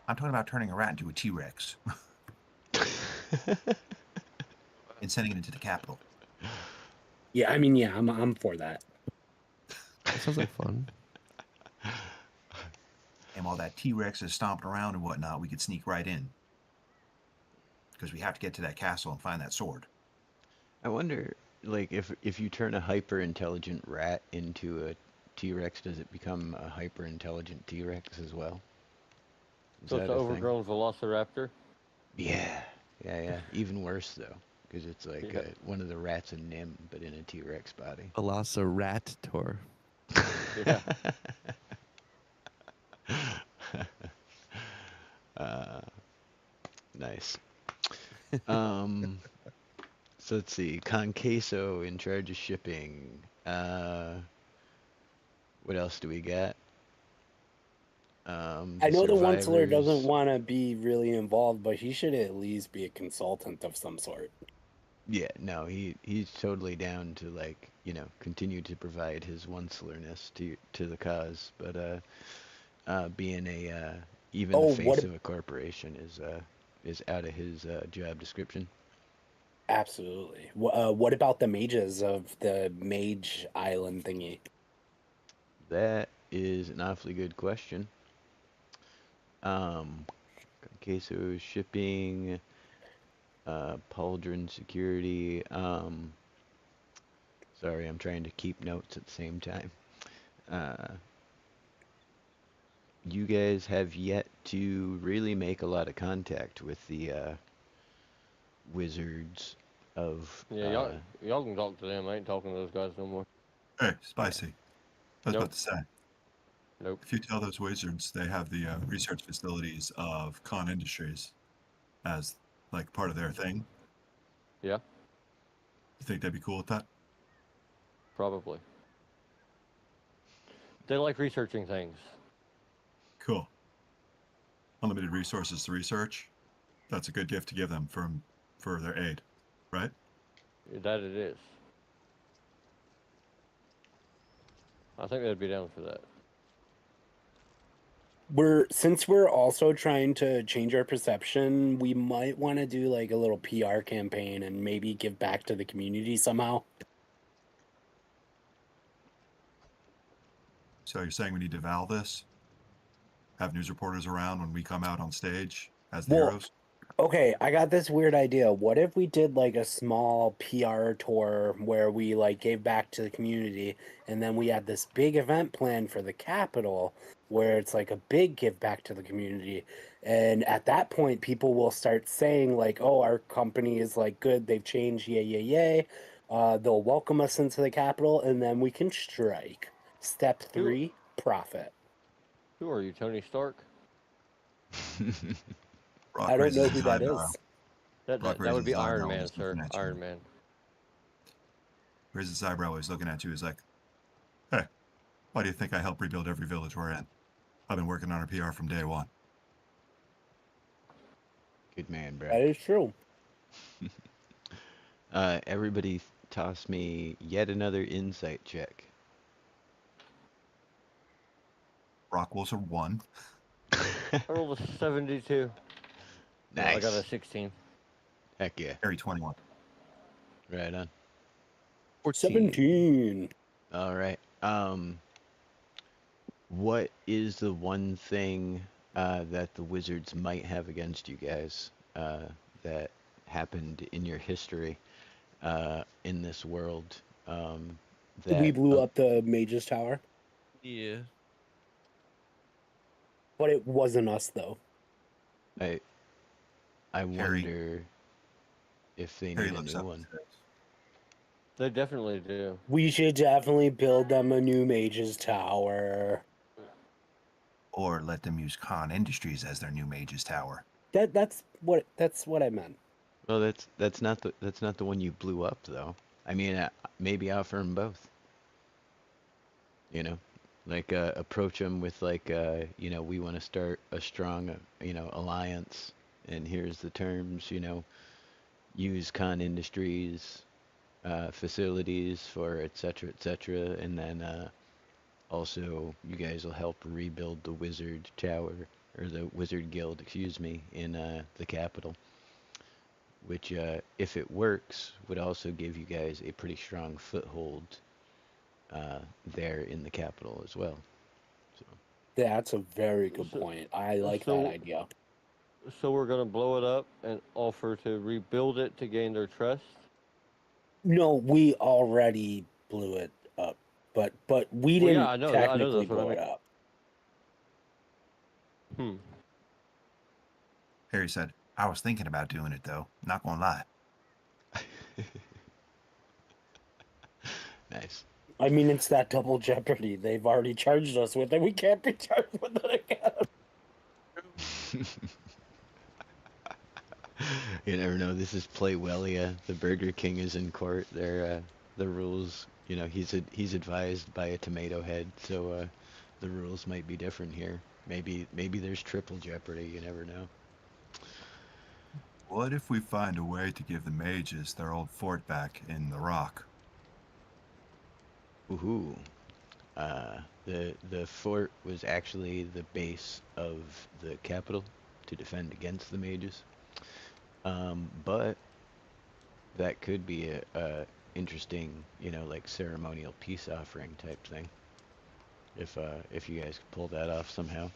I'm talking about turning a rat into a T-Rex and sending it into the capital. Yeah, I mean, yeah, I'm for that. That sounds like fun. And while that T-Rex is stomping around and whatnot, we could sneak right in. Because we have to get to that castle and find that sword. I wonder, like, if you turn a hyper intelligent rat into a T-Rex, does it become a hyper intelligent T-Rex as well? Is So it's that an a thing? overgrown velociraptor. Yeah, yeah. Even worse though, because it's like Yeah. one of the rats in Nim, but in a T-Rex body. Velociraptor. Yeah. Nice. So let's see. Conqueso in charge of shipping. What else do we got? I know the Onceler doesn't survivors. want to be really involved, but he should at least be a consultant of some sort. Yeah, no, he's totally down to like, continue to provide his oncelerness to the cause, but being a even the Oh, face of a corporation is out of his job description. Absolutely. What about the mages of the Mage Island thingy? That is an awfully good question. Queso shipping, Pauldron security. Sorry, I'm trying to keep notes at the same time. You guys have yet to really make a lot of contact with the wizards of. Yeah, y'all can talk to them. I ain't talking to those guys no more. Hey, Spicy. I was Nope. about to say, Nope. if you tell those wizards they have the research facilities of Con Industries as like part of their thing, Yeah, you think they'd be cool with that? probably. They like researching things. Cool. Unlimited resources to research. That's a good gift to give them for their aid, right? That it is. I think they'd be down for that. Since we're also trying to change our perception, we might want to do like a little PR campaign and maybe give back to the community somehow. So you're saying we need to vow this? Have news reporters around when we come out on stage as the Well, heroes? Okay, I got this weird idea. What if we did like a small PR tour where we like gave back to the community, and then we had this big event planned for the capital where it's like a big give back to the community. And at that point, people will start saying like, "Oh, our company is like good. They've changed. Yay, yay, yay." They'll welcome us into the capital, and then we can strike. Step Who 3, profit. who are you, Tony Stark? Brock I don't raises know his who that eyebrow. is. Brock That would raises be his Iron eyebrow when Man, he's looking sir. at you. Iron Man. Raises his eyebrow while he's looking at you. He's like, "Hey, why do you think I help rebuild every village we're in? I've been working on our PR from day one." Good man, bro. That is true. Everybody toss me yet another insight check. Brock rolls a 1. I rolled a 72. No, I got a Nice. 16. Heck yeah. Harry 21. Right on. 14. 17. All right. What is the one thing that the wizards might have against you guys that happened in your history in this world We that blew up the Mage's Tower, Yeah. but it wasn't us though. I Harry- wonder if they Harry need a looks new up one. and says, They definitely do. We should definitely build them a new Mage's Tower. or let them use Khan Industries as their new Mage's Tower. That's what I meant. Well, that's not the one you blew up though. I mean, maybe offer them both. You know, like approach them with like you know, we want to start a strong you know, alliance, and here's the terms. You know, use Khan Industries facilities for et cetera, and then also you guys will help rebuild the Wizard Tower or the Wizard Guild, excuse me, in the capital. Which, if it works, would also give you guys a pretty strong foothold there in the capital as well. So, That's a very good So- point. I like so- that idea. So we're gonna blow it up and offer to rebuild it to gain their trust. No, we already blew it up, but we Well, didn't yeah, I know technically that's what I blow it mean. up. Hmm. Harry said, "I was thinking about doing it though. Not gonna lie." nice. I mean, it's that double jeopardy. They've already charged us with it. We can't be charged with it again. You never know. This is Playwellia. The Burger King is in court. They're the rules. You know, he's advised by a tomato head, so the rules might be different here. Maybe there's triple jeopardy. You never know. What if we find a way to give the mages their old fort back in the rock? Woohoo! The fort was actually the base of the capital to defend against the mages. But that could be a interesting, you know, like ceremonial peace offering type thing. If you guys could pull that off somehow.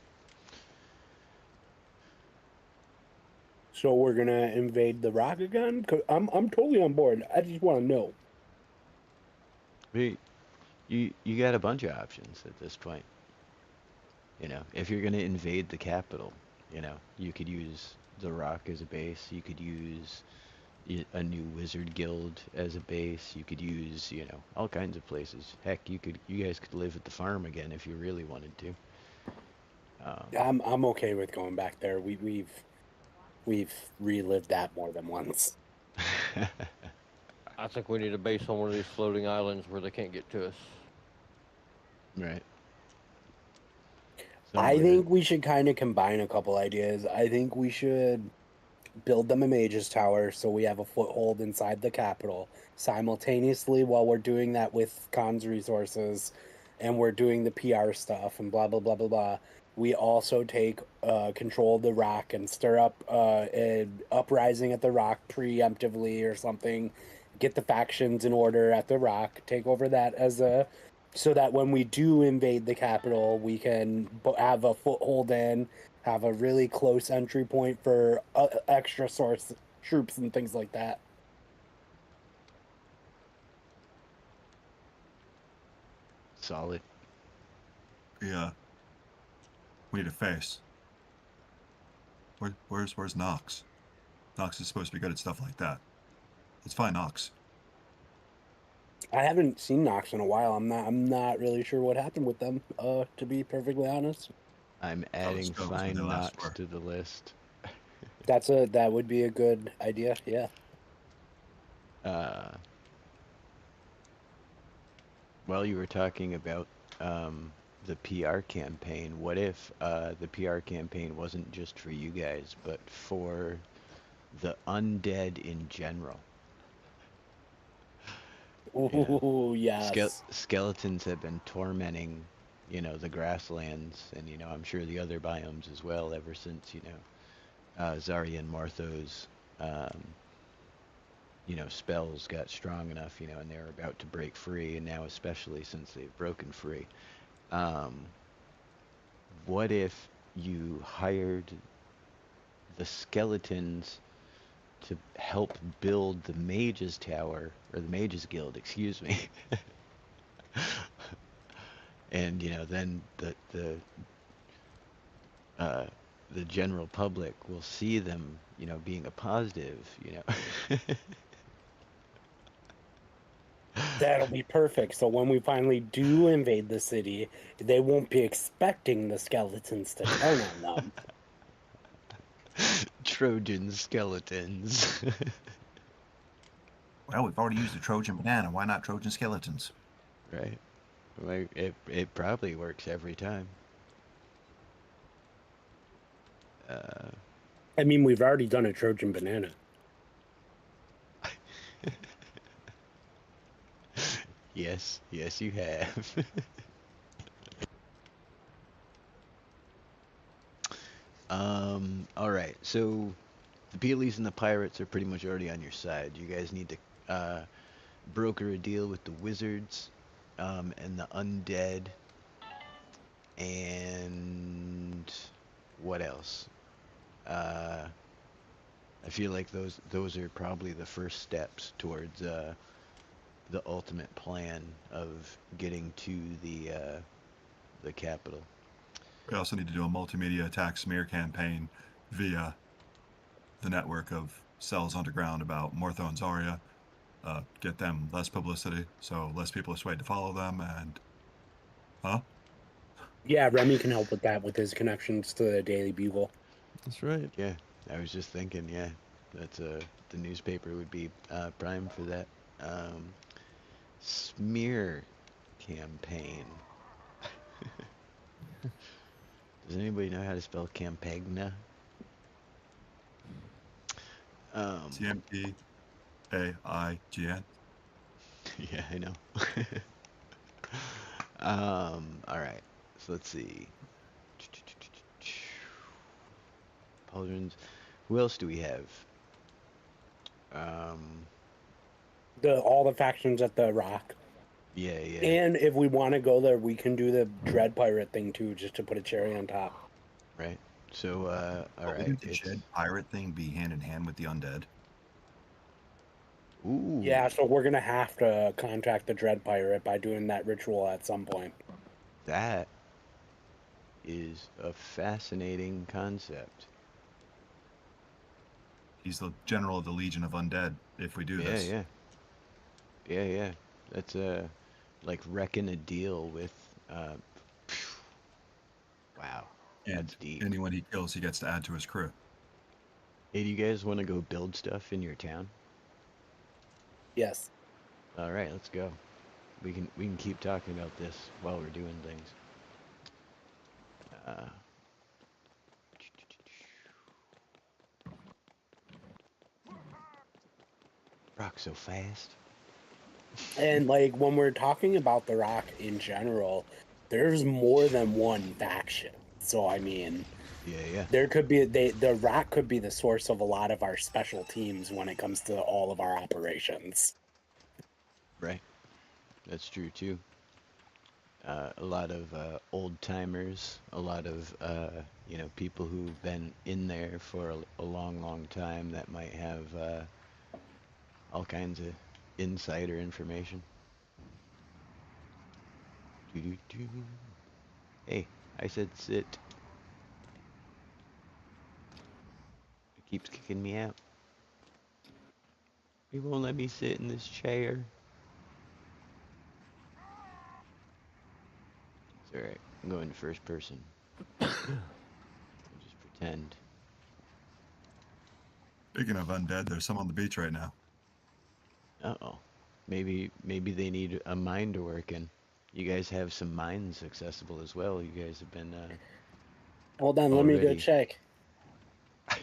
So we're gonna invade the rock again? 'Cause I'm totally on board. I just want to know. You got a bunch of options at this point. You know, if you're gonna invade the capital, you know, you could use the rock as a base. You could use a new wizard guild as a base. You could use, you know, all kinds of places. Heck, you guys could live at the farm again if you really wanted to. I'm okay with going back there. We've relived that more than once. I think we need a base on one of these floating islands where they can't get to us. Right. I Somewhere. think we should kind of combine a couple ideas. I think we should build them a Mage's Tower so we have a foothold inside the capital. Simultaneously, while we're doing that with Khan's resources and we're doing the PR stuff and blah, blah, blah, blah, blah, we also take control of the rock and stir up an uprising at the rock preemptively or something. Get the factions in order at the rock, take over that as a so that when we do invade the capital, we can have a foothold in, have a really close entry point for extra source troops and things like that. Solid. Yeah. We need a face. Where's Nox? Nox is supposed to be good at stuff like that. Let's find Nox. I haven't seen Nox in a while. I'm not really sure what happened with them, to be perfectly honest. I'm was adding Scopes when Find they last Knots were. to the list. That would be a good idea, yeah. While you were talking about the PR campaign, what if the PR campaign wasn't just for you guys, but for the undead in general? Ooh, yes. Skeletons have been tormenting, the grasslands, and I'm sure the other biomes as well, ever since Zarya and Martho's spells got strong enough, and they're about to break free, and now especially since they've broken free. What if you hired the skeletons to help build the Mages Tower, or the Mages Guild, excuse me. And, then the general public will see them, being a positive, That'll be perfect. So when we finally do invade the city, they won't be expecting the skeletons to turn on them. Trojan skeletons. Well, we've already used the Trojan banana. Why not Trojan skeletons? Right. Like, it probably works every time. I mean, we've already done a Trojan banana. Yes, you have. All right. So the Peelies and the Pirates are pretty much already on your side. You guys need to broker a deal with the Wizards and the Undead. And what else? I feel like those are probably the first steps towards the ultimate plan of getting to the capital. We also need to do a multimedia attack smear campaign via the network of cells underground about Mortho and Zarya. Get them less publicity, so less people are swayed to follow them, and... Huh? Yeah, Remy can help with that with his connections to the Daily Bugle. That's right. Yeah, I was just thinking, yeah, that's the newspaper would be prime for that. Smear campaign. Does anybody know how to spell campagna? CMPAIGN. Yeah, I know. All right. So let's see. Pauldrons. Who else do we have? All the factions at the Rock. Yeah. And if we want to go there, we can do the Dread Pirate thing too, just to put a cherry on top. Right. So, all right. Wouldn't the Dread Pirate thing be hand in hand with the Undead? Ooh. Yeah, so we're gonna have to contact the Dread Pirate by doing that ritual at some point. That is a fascinating concept. He's the general of the Legion of Undead, if we do this. Yeah. That's like wrecking a deal with wow. And That's deep. anyone he kills, he gets to add to his crew. Hey, do you guys want to go build stuff in your town? Yes. All right, let's go. We can keep talking about this while we're doing things. Rock so fast. And like when we're talking about the Rock in general, there's more than one faction. So I mean, Yeah. there could be the Rock could be the source of a lot of our special teams when it comes to all of our operations. Right. That's true too. a lot of old timers, a lot of people who've been in there for a long, long time that might have all kinds of insider information. Doo-doo-doo. Hey, I said sit. It keeps kicking me out. It won't let me sit in this chair. It's alright. I'm going first person. I'll just pretend. Speaking of undead, there's some on the beach right now. Uh-oh. Maybe they need a mine to work in. You guys have some mines accessible as well. You guys have been Hold on, let me go already. check.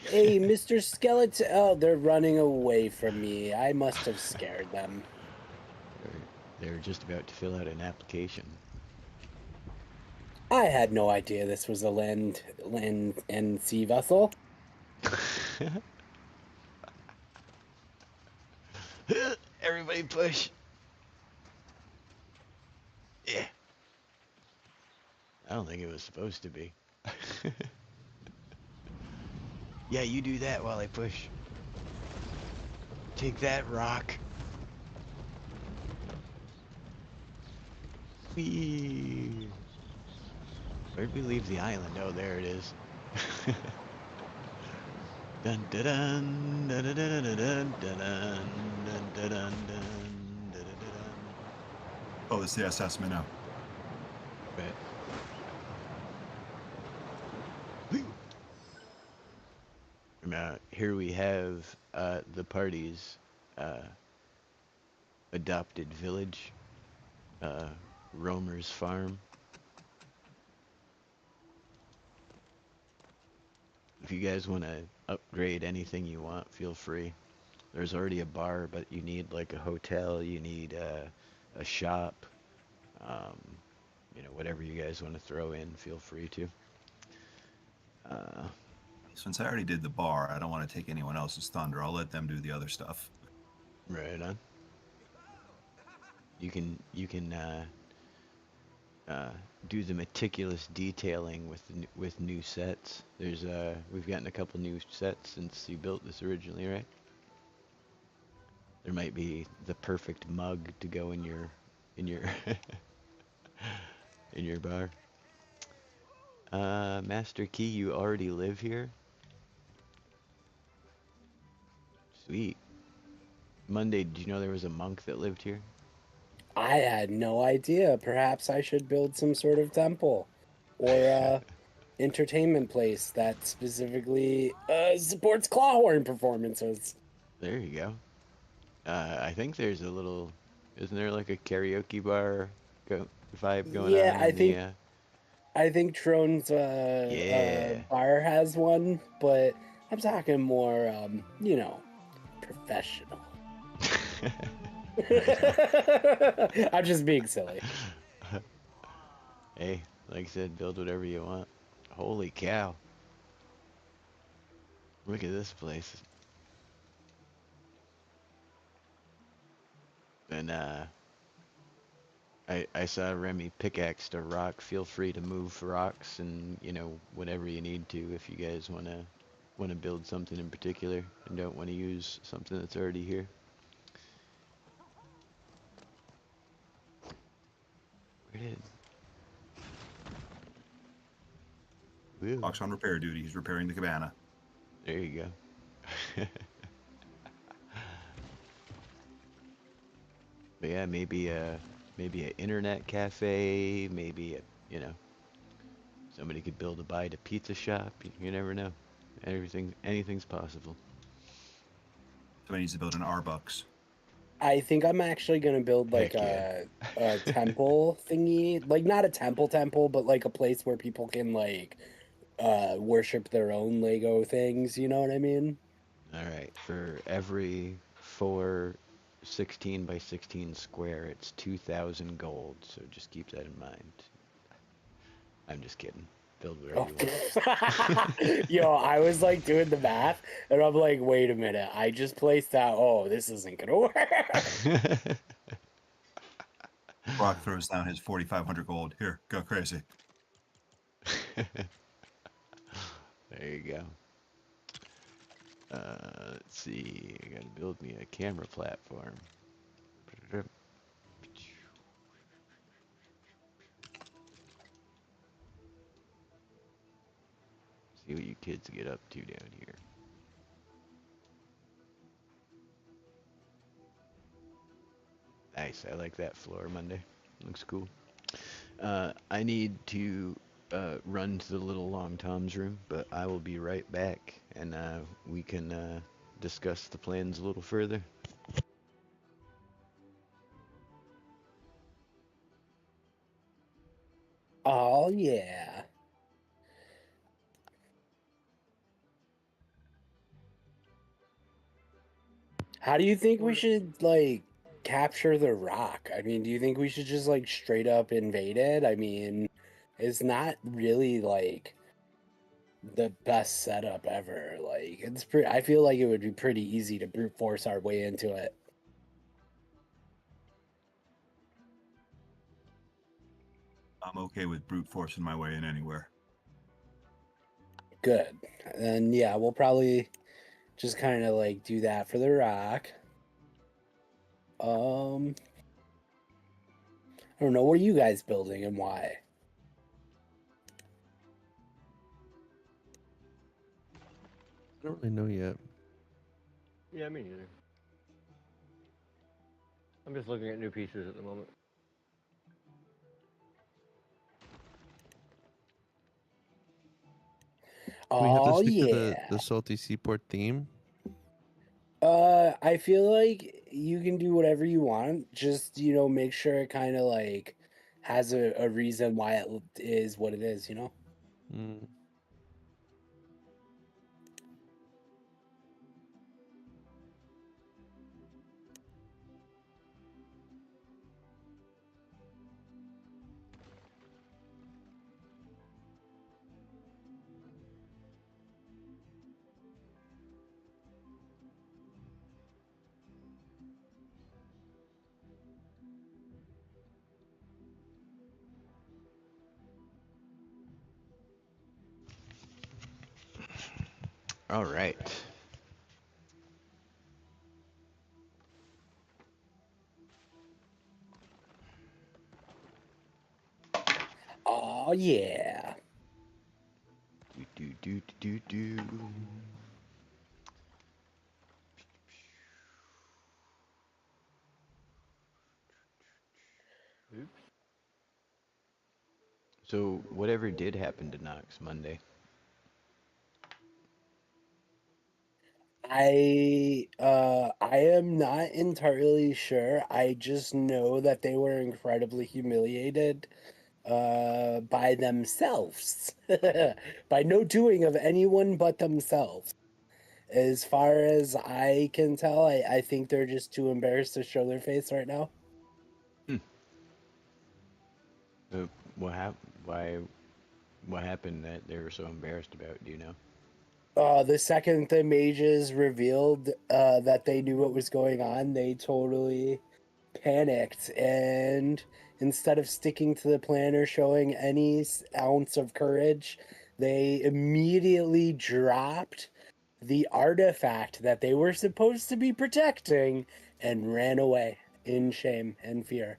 Hey, Mr. Skeleton. Oh, they're running away from me. I must have scared them. They're just about to fill out an application. I had no idea this was a land and sea vessel. Everybody push. Yeah. I don't think it was supposed to be. Yeah, you do that while I push. Take that, rock. Whee! Where'd we leave the island? Oh, there it is. Dun dun dun dun dun dun dun dun dun dun dun dun. Oh, it's the SS Minnow. Bet. Here we have the party's adopted village, Romer's Farm. If you guys want to upgrade anything you want, feel free. There's already a bar, but you need like a hotel, you need a shop, whatever you guys want to throw in, feel free to. Since I already did the bar, I don't want to take anyone else's thunder. I'll let them do the other stuff. Right on. You can do the meticulous detailing with new sets. We've gotten a couple new sets since you built this originally, right? There might be the perfect mug to go in your in your bar. Master Key, you already live here? Sweet. Monday, did you know there was a monk that lived here? I had no idea. Perhaps I should build some sort of temple or entertainment place that specifically supports clawhorn performances. There you go. I think there's isn't there like a karaoke bar vibe going Yeah, on I in think the I think Trone's yeah. bar has one, but I'm talking more, professional. I'm just being silly. Hey, like I said, build whatever you want. Holy cow. Look at this place. And I saw Remy pickaxed a rock. Feel free to move rocks and whatever you need to if you guys want to build something in particular and don't want to use something that's already here. Where did? Woo. Fox on repair duty. He's repairing the cabana. There you go. But yeah, maybe an internet cafe, maybe somebody could build a buy to pizza shop. You never know. Anything's possible. Somebody needs to build an Arbucks. I think I'm actually gonna build like Heck a temple thingy, like not a temple, but like a place where people can like worship their own Lego things. You know what I mean? All right, for every 4 16 by 16 square, it's 2,000 gold. So just keep that in mind. I'm just kidding. Build whatever you want. Yo, I was like doing the math, and I'm like, wait a minute, I just placed that. Oh, this isn't gonna work. Brock throws down his 4,500 gold. Here, go crazy. There you go. Let's see. I gotta build me a camera platform. See what you kids get up to down here. Nice. I like that floor, Monday. Looks cool. I need to run to the little Long Tom's room, but I will be right back, and we can discuss the plans a little further. Oh yeah. How do you think we should like capture the rock? I mean, do you think we should just like straight up invade it? I mean, it's not really like the best setup ever. Like it's pretty I feel like it would be pretty easy to brute force our way into it. I'm okay with brute forcing my way in anywhere. Good. And yeah, we'll probably just kind of like do that for the rock. I don't know, what are you guys building and why? I don't really know yet. Yeah, me neither. I'm just looking at new pieces at the moment. Do we have to Oh stick to yeah. the salty seaport theme? I feel like you can do whatever you want. Just, make sure it kind of like has a reason why it is what it is, you know? Mm. All right. Oh yeah. Do. Oops. So, whatever did happen to Knox Monday? I am not entirely sure. I just know that they were incredibly humiliated by themselves. By no doing of anyone but themselves. As far as I can tell, I think they're just too embarrassed to show their face right now. Hmm. What happened? Why? What happened that they were so embarrassed about? Do you know? The second the mages revealed that they knew what was going on, they totally panicked, and instead of sticking to the plan or showing any ounce of courage, they immediately dropped the artifact that they were supposed to be protecting and ran away in shame and fear.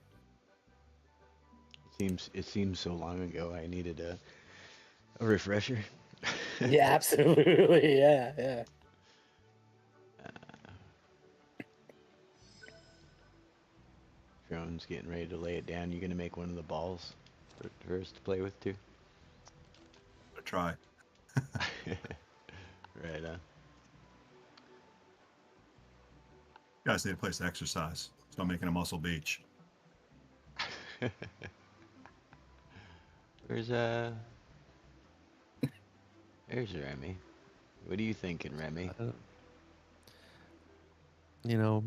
It seems so long ago. I needed a refresher. Yeah, absolutely. Yeah, yeah. Drone's getting ready to lay it down. You gonna make one of the balls for us to play with too? But try. Right. You guys need a place to exercise. Start making a muscle beach. Where's There's Remy. What are you thinking, Remy? I don't, you know,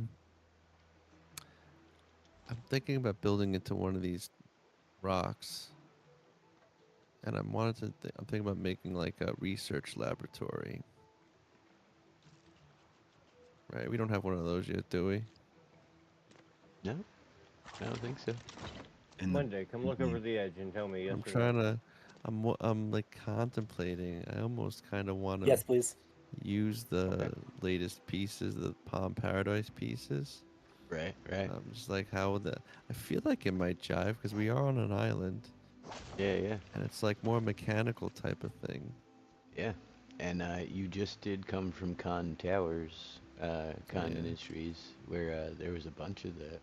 I'm thinking about building into one of these rocks, and I'm thinking about making like a research laboratory. Right? We don't have one of those yet, do we? No, I don't think so. And Monday, come look over the edge and tell me yes I'm or trying no. to. I'm like contemplating. I almost kind of want to Yes, please. use the Okay. latest pieces, the Palm Paradise pieces. Right, right. Just like how would that. I feel like it might jive because we are on an island, Yeah, yeah, and it's like more mechanical type of thing. yeah. And you just did come from Towers, Oh Con yeah. Industries, where there was a bunch of the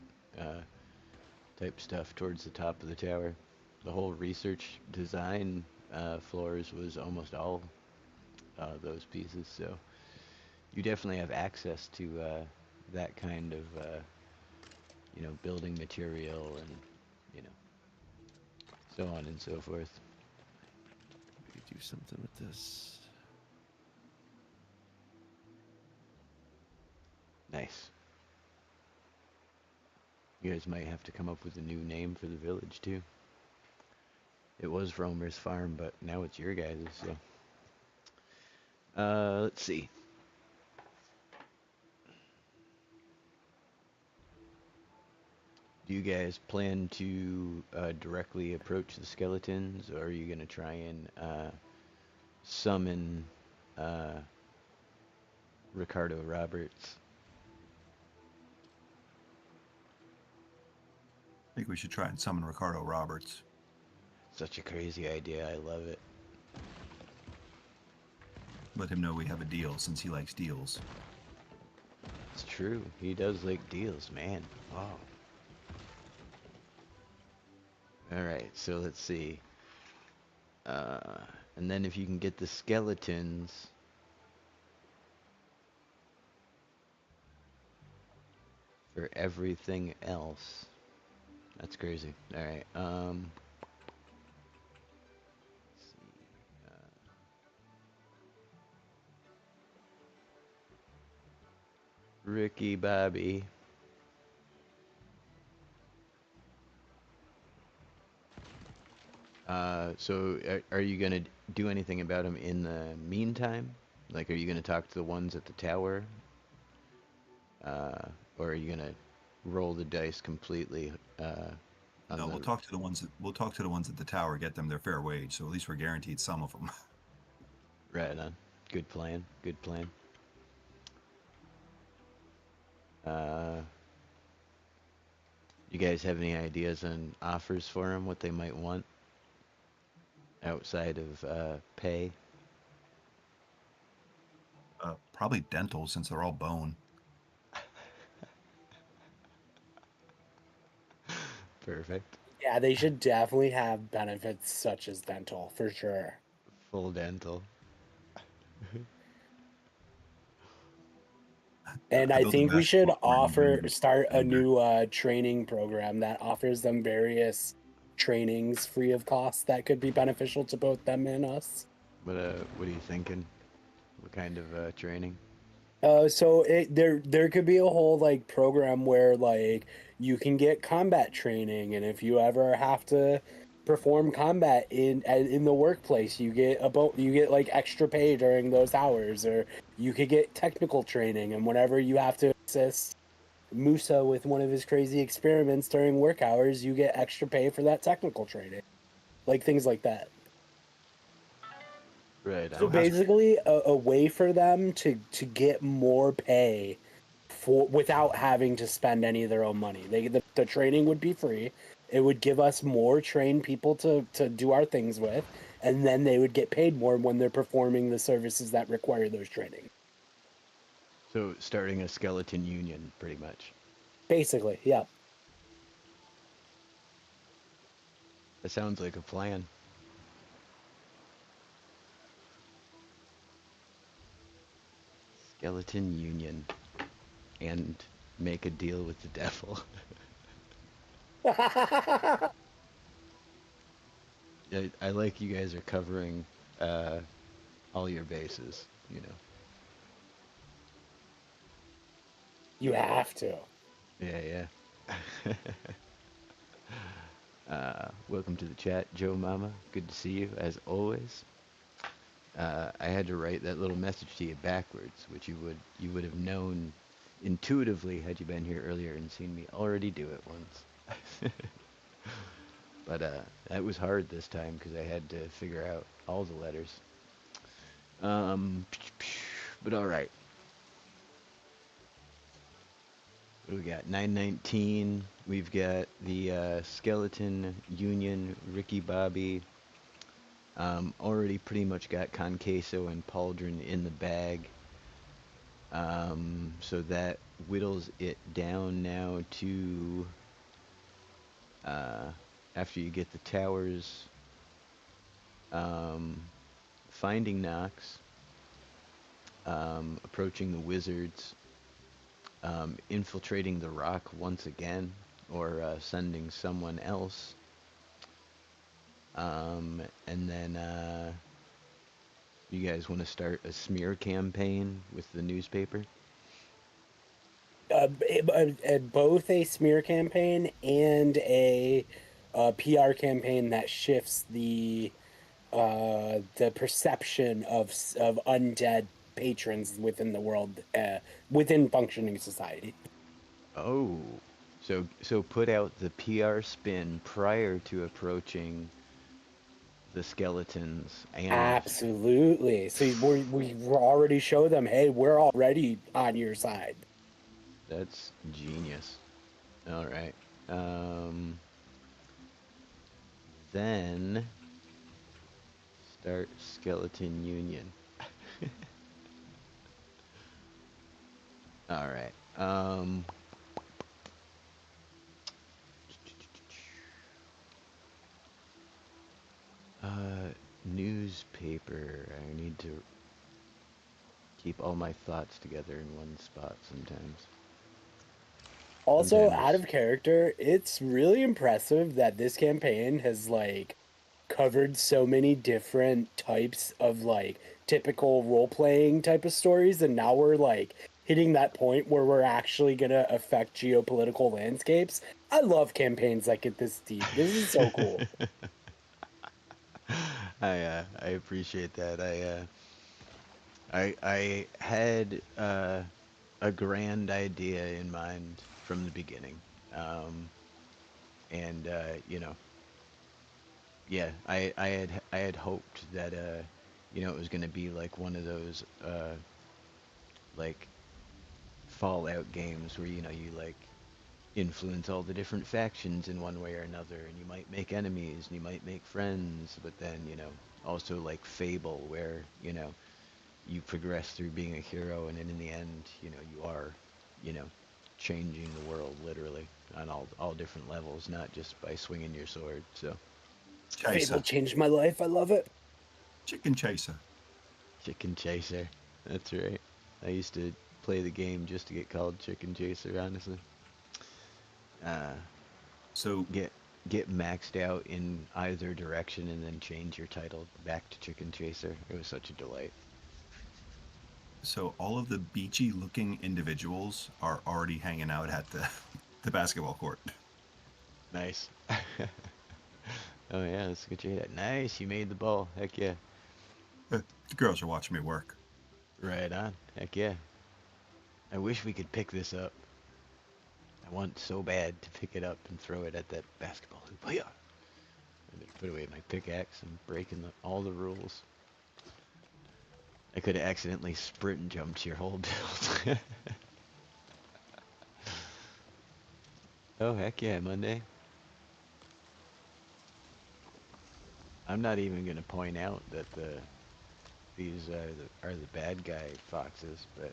type stuff towards the top of the tower. The whole research design floors was almost all those pieces. So you definitely have access to that kind of building material and you know so on and so forth. We could do something with this. Nice. You guys might have to come up with a new name for the village too. It was Romer's Farm, but now it's your guys'. So, let's see. Do you guys plan to directly approach the skeletons, or are you gonna try and summon uh, Ricardo Roberts? I think we should try and summon Ricardo Roberts. Such a crazy idea. I love it. Let him know we have a deal since he likes deals. It's true. He does like deals, man. Wow. All right. So let's see. And then if you can get the skeletons. For everything else. That's crazy. All right. Let's see. Ricky Bobby. So are you gonna do anything about him in the meantime? Like, are you gonna talk to the ones at the tower? Or are you gonna roll the dice completely on No, the we'll talk to the ones at the tower, get them their fair wage, so at least we're guaranteed some of them. right on? Good plan. Good plan. Uh, you guys have any ideas on offers for him? What they might want outside of pay? Probably dental since they're all bone. Perfect. Yeah, they should definitely have benefits such as dental for sure. Full dental. And I I built the think we best should software in the room. start a new training program that offers them various trainings free of cost that could be beneficial to both them and us. What are you thinking? What kind of training? There could be a whole like program where like you can get combat training, and if you ever have to perform combat in the workplace, you get like extra pay during those hours, or you could get technical training, and whenever you have to assist Musa with one of his crazy experiments during work hours, you get extra pay for that technical training, like things like that. Right So So on. how's basically, a way for them to get more pay for without having to spend any of their own money. The training would be free. It would give us more trained people to do our things with, and then they would get paid more when they're performing the services that require those training. So starting a skeleton union, pretty much. Basically, yeah. That sounds like a plan. Skeleton union, and make a deal with the devil. I like you guys are covering all your bases. You know. You have to. Yeah, yeah. Welcome to the chat, Joe Mama. Good to see you as always. I had to write that little message to you backwards, which you would have known intuitively had you been here earlier and seen me already do it once. But that was hard this time because I had to figure out all the letters. But all right. What do we got? 919. We've got the Skeleton Union, Ricky Bobby. Already pretty much got Conqueso and Pauldron in the bag. So that whittles it down now to after you get the towers, finding Nox, approaching the wizards, infiltrating the rock once again, or sending someone else, and then you guys want to start a smear campaign with the newspaper? Both a smear campaign and a PR campaign that shifts the perception of undead patrons within the world, within functioning society. Oh, so put out the PR spin prior to approaching the skeletons and Absolutely. So we already show them, hey, we're already on your side. that's genius. All right. Then start skeleton union. All right. Newspaper. I need to keep all my thoughts together in one spot sometimes. Also, out Sometimes. of character, it's really impressive that this campaign has like covered so many different types of like typical role-playing type of stories, and now we're like hitting that point where we're actually gonna affect geopolitical landscapes. I love campaigns that get this deep. This is so cool. I appreciate that. I had a grand idea in mind from the beginning, and you know, yeah, I had hoped that you know, it was gonna be like one of those like Fallout games where, you know, you like influence all the different factions in one way or another, and you might make enemies and you might make friends, but then, you know, also like Fable where, you know, you progress through being a hero, and then in the end, you know, you are, you know, changing the world literally on all different levels, not just by swinging your sword. So Fable Chaser. changed my life. I love it. Chicken chaser. Chicken Chaser, that's right. I used to play the game just to get called Chicken Chaser, honestly. uh So get get maxed out in either direction and then change your title back to Chicken Chaser. It was such a delight. so all of the beachy looking individuals are already hanging out at the basketball court. Nice. Oh yeah, let's get you that. Nice, you made the ball. Heck yeah. The girls are watching me work. Right on. Heck yeah. I wish we could pick this up. I want so bad to pick it up and throw it at that basketball hoop. Oh, yeah. I better put away my pickaxe and breaking all the rules. I could have accidentally sprint jumped your whole build. Oh heck yeah, Monday. I'm not even gonna point out that these are the bad guy foxes, but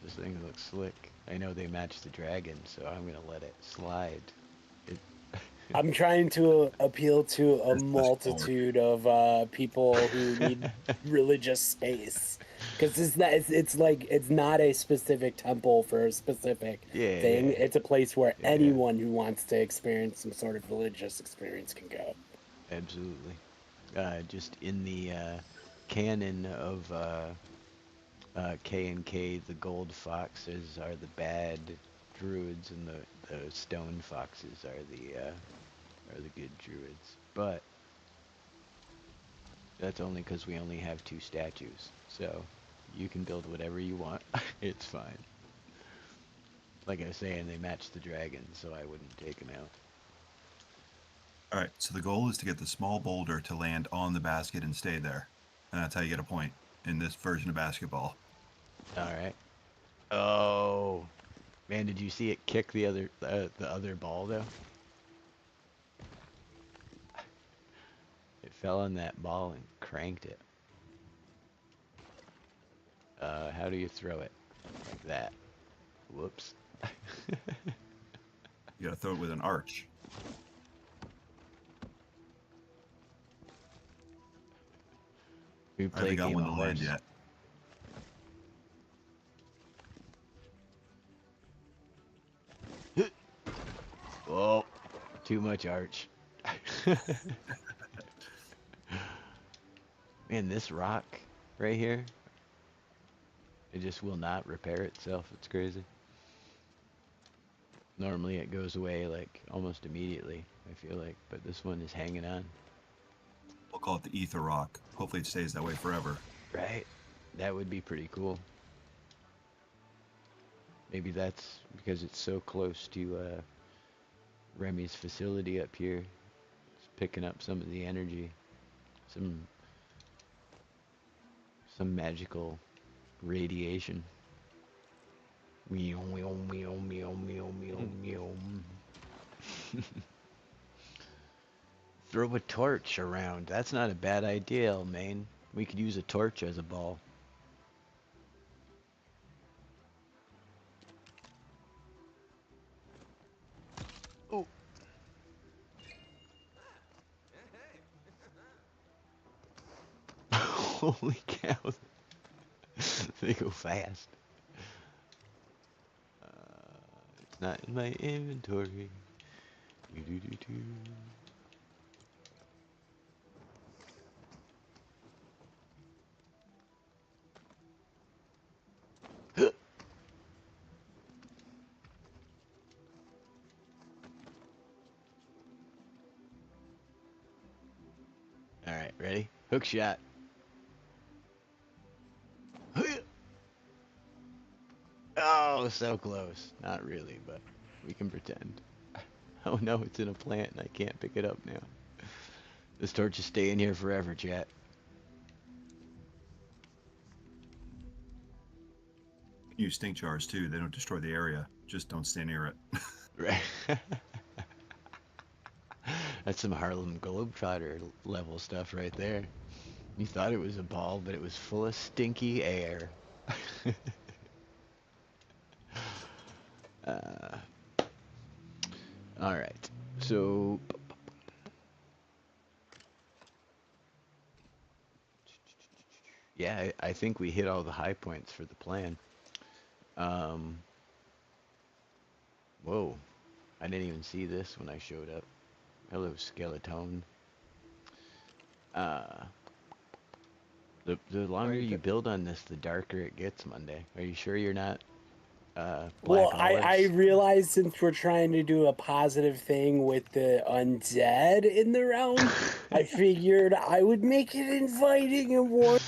this thing looks slick. I know they match the dragon, so I'm gonna let it slide. It, I'm trying to appeal to a That's such forward. multitude of people who need religious space, because it's like it's not a specific temple for a specific yeah, thing. yeah, It's a place where yeah, anyone who wants to experience some sort of religious experience can go. absolutely. Just in the canon of K and K, the gold foxes are the bad druids, and the stone foxes are the good druids. But that's only because we only have 2 statues, so you can build whatever you want. It's fine. Like I was saying, they match the dragon, so I wouldn't take them out. All right, so the goal is to get the small boulder to land on the basket and stay there. And that's how you get a point in this version of basketball. All right. Oh, man, did you see it kick the other ball though? It fell on that ball and cranked it. How do you throw it? Like that. Whoops. You gotta throw it with an arch. We I play haven't got game one of to land horse. yet. Whoa, too much arch. Man, this rock right here, it just will not repair itself. It's crazy. Normally it goes away like almost immediately, I feel like, but this one is hanging on. We'll call it the ether rock. Hopefully it stays that way forever. Right? That would be pretty cool. Maybe that's because it's so close to Remy's facility up here. It's picking up some of the energy. Some magical radiation. Meow, meow, meow, meow, meow, meow, meow. Throw a torch around. That's not a bad idea, man. We could use a torch as a ball. Oh. Holy cow. They go fast. It's not in my inventory. Do-do-do-do. All right, ready? Hook shot. Oh, so close. Not really, but we can pretend. Oh no, it's in a plant and I can't pick it up now. This torch is staying here forever, chat. Use stink jars too. They don't destroy the area. Just don't stay near it. Right. That's some Harlem Globetrotter level stuff right there. You thought it was a ball, but it was full of stinky air. uh, all right. So yeah, I think we hit all the high points for the plan. Whoa. I didn't even see this when I showed up. Hello, skeleton. Uh, the longer you build on this, the darker it gets, Monday. Are you sure you're not Well, black I olives? realized since we're trying to do a positive thing with the undead in the realm, I figured I would make it inviting and warm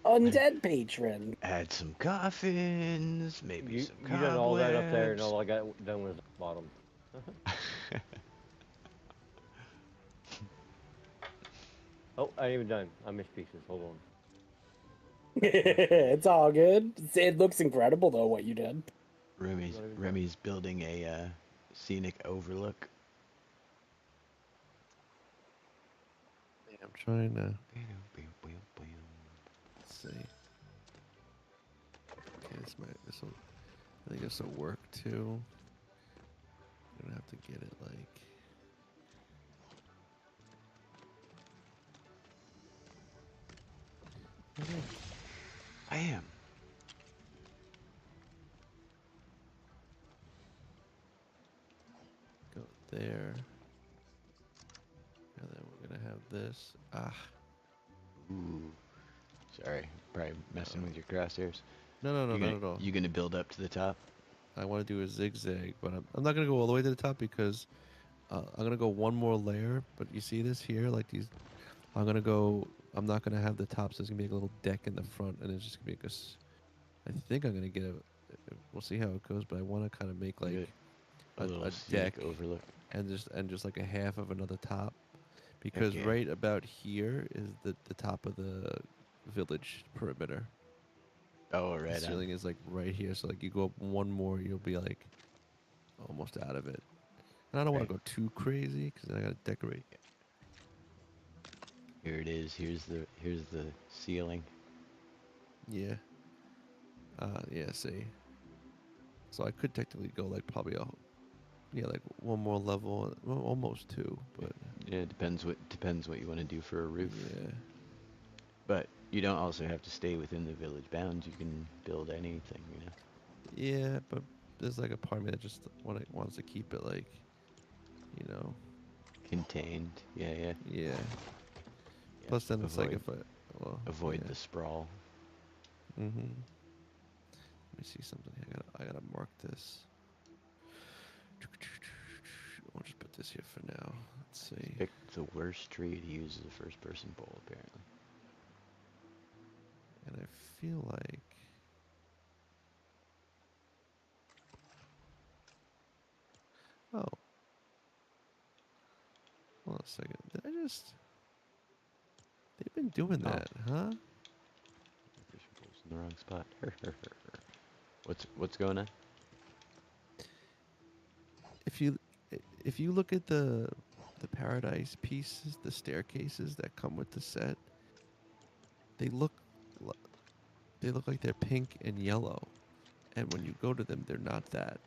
undead patron. Add some coffins, maybe some You done all that up there, and cobwebs. all I got done was the bottom. Oh, I ain't even done. I missed pieces. Hold on. It's all good. It looks incredible though what you did. Remy's building a scenic overlook. Yeah, I'm trying to see. Okay, this will. I think this will work too. I'm gonna have to get it like. I am. Go there. And then we're gonna have this. Ooh. Sorry, probably messing with your crosshairs. No, not at all. You gonna build up to the top? I want to do a zigzag, but I'm not gonna go all the way to the top because I'm gonna go one more layer. But you see this here, like these. I'm gonna go. I'm not gonna have the top, so it's gonna be like a little deck in the front, and it's just gonna be like I think I'm gonna get a. We'll see how it goes, but I want to kind of make like a little a scenic deck overlook. and just like a half of another top, because yeah. right about here is the top of the village perimeter. Oh, The right on. ceiling is like right here, so like you go up one more, you'll be like almost out of it. And I don't want Right. to go too crazy because I gotta decorate. Here it is. Here's the ceiling. Yeah. Yeah. See. So I could technically go like probably like one more level, well, almost two, but Yeah, depends what you want to do for a roof. yeah. But you don't also have to stay within the village bounds. You can build anything, you know. Yeah, but there's like a part of me that just wants to keep it like, you know, Contained. Yeah, yeah. yeah. Yeah. Plus, then it's like Avoid if I, well, avoid yeah. the sprawl. Mm-hmm. Let me see something. I gotta mark this. I'll just put this here for now. Let's see. Pick the worst tree to use as a first person pole, apparently. And I feel like, oh, hold on a second. Did I just? They've been doing Oh, that, huh? first pole's in the wrong spot. What's going on? If you if you look at the paradise pieces, the staircases that come with the set, they look li- they look like they're pink and yellow, and when you go to them, they're not that.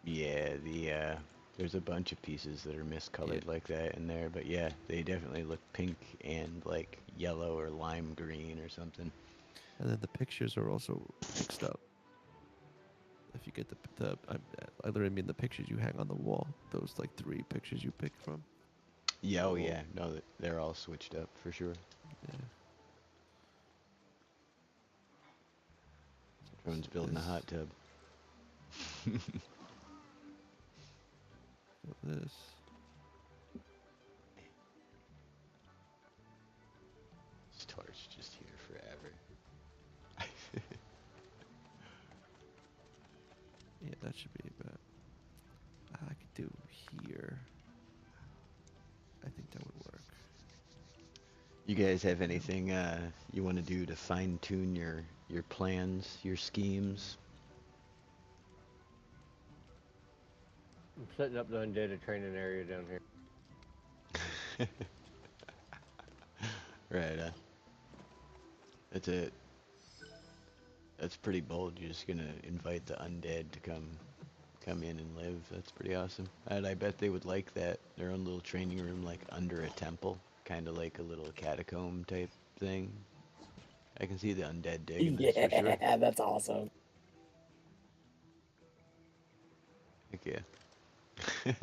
Yeah, there's a bunch of pieces that are Yeah, miscolored like that in there, but yeah, they definitely look pink and like yellow or lime green or something. and then the pictures are also mixed up. If you get I literally mean the pictures you hang on the wall. Those like three pictures you picked from. Yeah, oh Oh, yeah, no, they're all switched up for sure. yeah. Everyone's So building a this, hot tub. this. This torch just here forever. Yeah, that should be about. I could do here. I think that would work. You guys have Yeah. anything you want to do to fine tune your plans, your schemes? I'm setting up the undead training area down here. Right. That's a that's pretty bold. You're just gonna invite the undead to come in and live. That's pretty awesome. And I bet they would like that. Their own little training room, like under a temple, kind of like a little catacomb type thing. I can see the undead digging this for sure. Yeah, that's awesome. Heck yeah.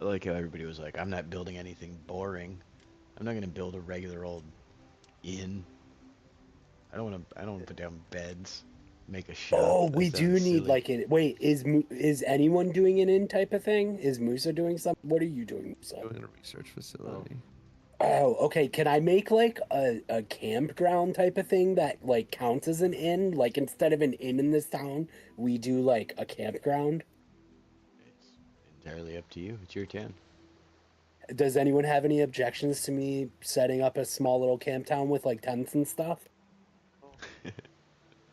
I like how everybody was like, "I'm not building anything boring. I'm not gonna build a regular old inn. I don't want to put down beds, make a shop. Oh, That we sounds do need silly." like it. Wait, is anyone doing an in type of thing? Is Musa doing something? What are you doing, Musa? Doing a research facility. Oh, okay. Can I make like a campground type of thing that like counts as an inn? Like instead of an inn in this town, we do like a campground. It's entirely up to you. It's your town. Does anyone have any objections to me setting up a small little camp town with like tents and stuff?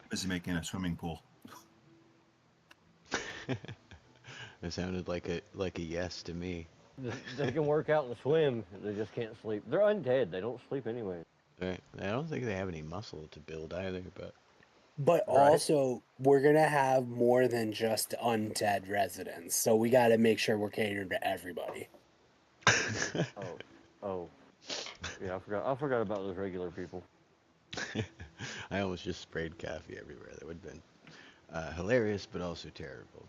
Busy making a swimming pool. It sounded like a yes to me. They can work out and swim. They just can't sleep. They're undead. They don't sleep anyway. Right. I don't think they have any muscle to build either, but But Right. also, we're gonna have more than just undead residents, so we got to make sure we're catering to everybody. Oh, oh, yeah. I forgot about those regular people. I almost just sprayed coffee everywhere. That would have been hilarious, but also terrible.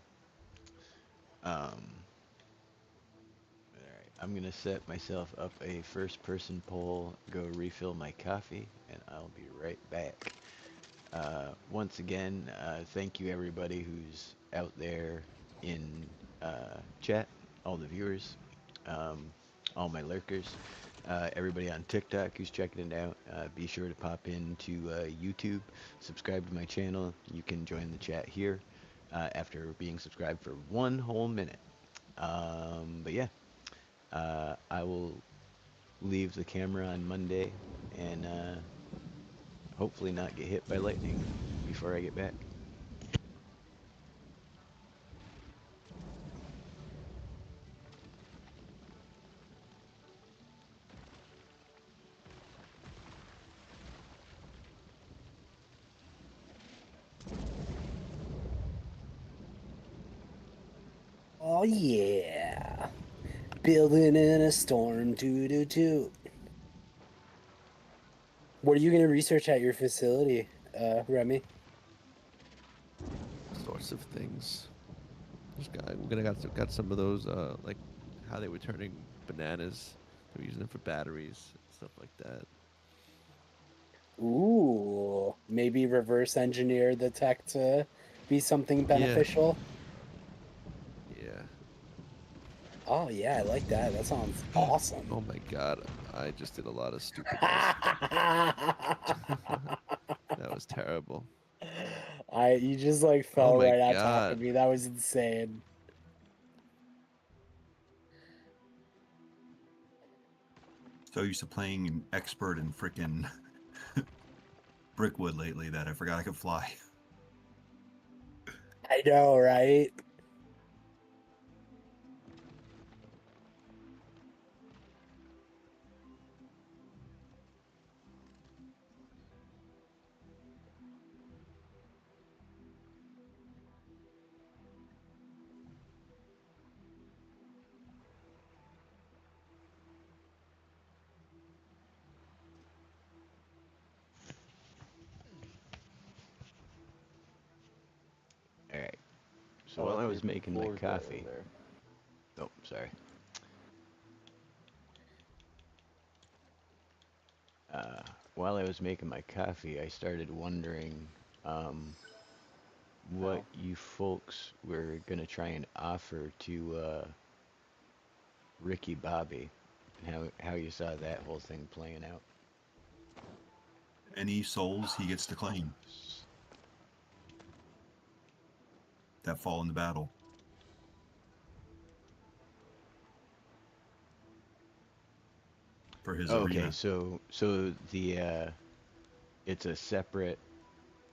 Alright, I'm gonna set myself up a first-person poll, go refill my coffee, and I'll be right back. Once again, thank you everybody who's out there in chat, all the viewers. Um, all my lurkers, everybody on TikTok who's checking it out. Be sure to pop into YouTube, subscribe to my channel. You can join the chat here after being subscribed for 1 whole minute. But yeah, I will leave the camera on Monday and hopefully not get hit by lightning before I get back. Oh yeah. Building in a storm, doo. What are you gonna research at your facility, Remy? Sorts of things. I'm gonna got some of those like how they were turning bananas. They were using them for batteries, stuff like that. Ooh, maybe reverse engineer the tech to be something beneficial. Yeah. Oh yeah, I like that. That sounds awesome. Oh my god, I just did a lot of stupidness. That was terrible. You just like Oh fell my right on top god. of me. That was insane. So used to playing an expert in frickin' Brickwood lately that I forgot I could fly. I know, right? Alright, so while I was making my Floor's right over coffee, there. oh, sorry. While I was making my coffee, I started wondering what you folks were gonna try and offer to Ricky Bobby, and how you saw that whole thing playing out. Any souls he gets to claim that fall in the battle. For his Okay, arena. so the it's a separate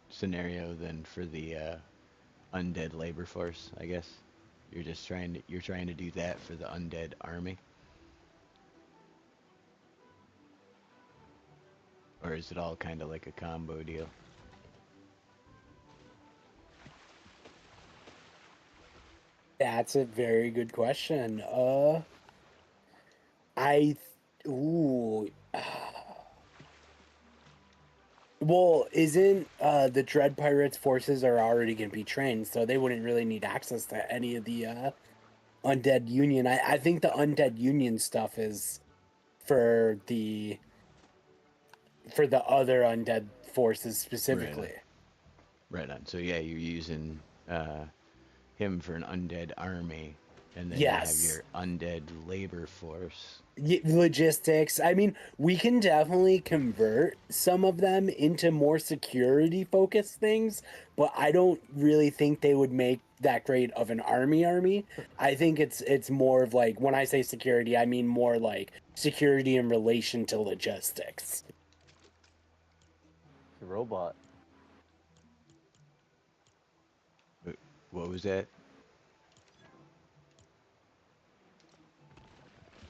scenario than for the undead labor force, I guess. You're trying to do that for the undead army, or is it all kind of like a combo deal? That's a very good question. I ooh. Well, isn't the Dread Pirates forces are already going to be trained, so they wouldn't really need access to any of the Undead Union. I think the Undead Union stuff is for the other undead forces specifically. Right on. So yeah, you're using him for an undead army, and then you have Yes. your undead labor force. Logistics. I mean, we can definitely convert some of them into more security focused things, but I don't really think they would make that great of an army. I think it's more of like, when I say security, I mean more like security in relation to logistics. It's a robot. What was that?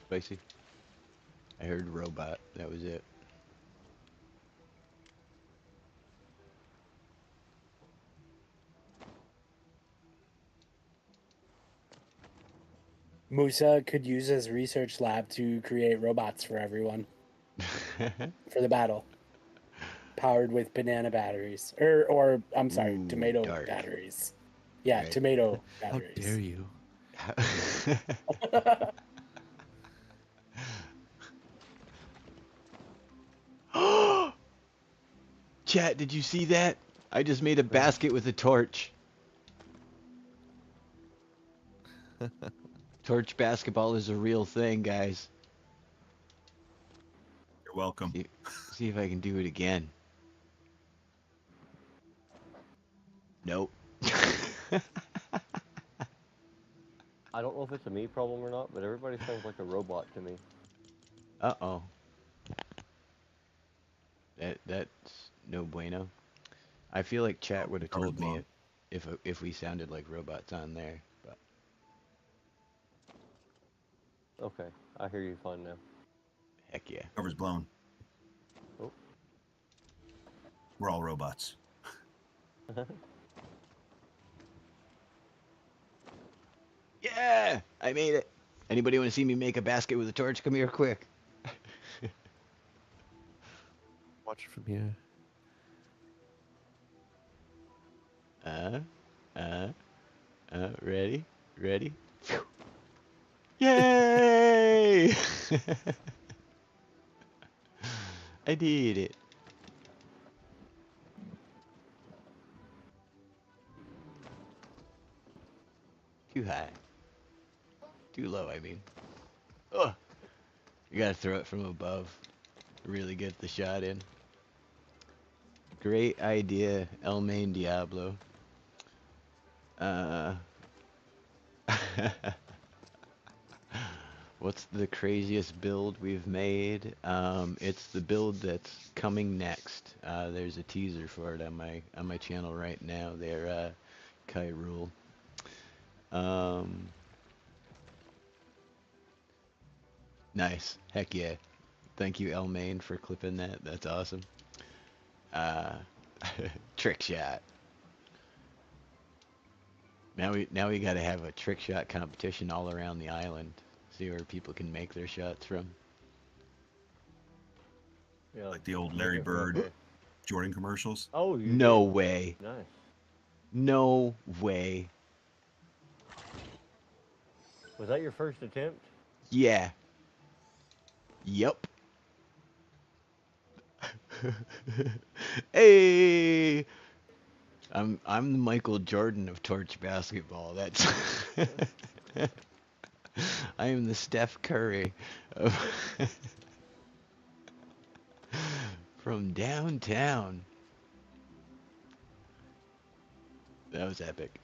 Spicy? I heard robot. That was it. Musa could use his research lab to create robots for everyone for the battle, powered with banana batteries, or I'm sorry, Ooh, tomato dark. batteries. Yeah, Right. tomato How batteries. dare you? Chat, did you see that? I just made a basket with a torch. Torch basketball is a real thing, guys. Welcome. See if I can do it again. Nope. I don't know if it's a me problem or not, but everybody sounds like a robot to me. Uh-oh. That's no bueno. I feel like chat would have That was told me wrong. if we sounded like robots on there, but Okay, I hear you fine now. heck yeah. Cover's blown. Oh. We're all robots. Yeah! I made it. Anybody want to see me make a basket with a torch? Come here quick. Watch it from here. Ready? Ready? Phew. Yay! I did it. Too high. Too low, I mean. Ugh. You gotta throw it from above. Really get the shot in. Great idea, El Main Diablo. What's the craziest build we've made? It's the build that's coming next. There's a teaser for it on my channel right now. There, Kai Rule. Nice. Heck yeah. Thank you, El Main, for clipping that. That's awesome. Trick shot. Now we gotta have a trick shot competition all around the island. See where people can make their shots from. Yeah. Like the old Larry looking for that Bird day. Jordan commercials. Oh, you No did? way. Nice. No way. Was that your first attempt? Yeah. Yep. Hey. I'm the Michael Jordan of torch basketball. That's I am the Steph Curry of from downtown. That was epic.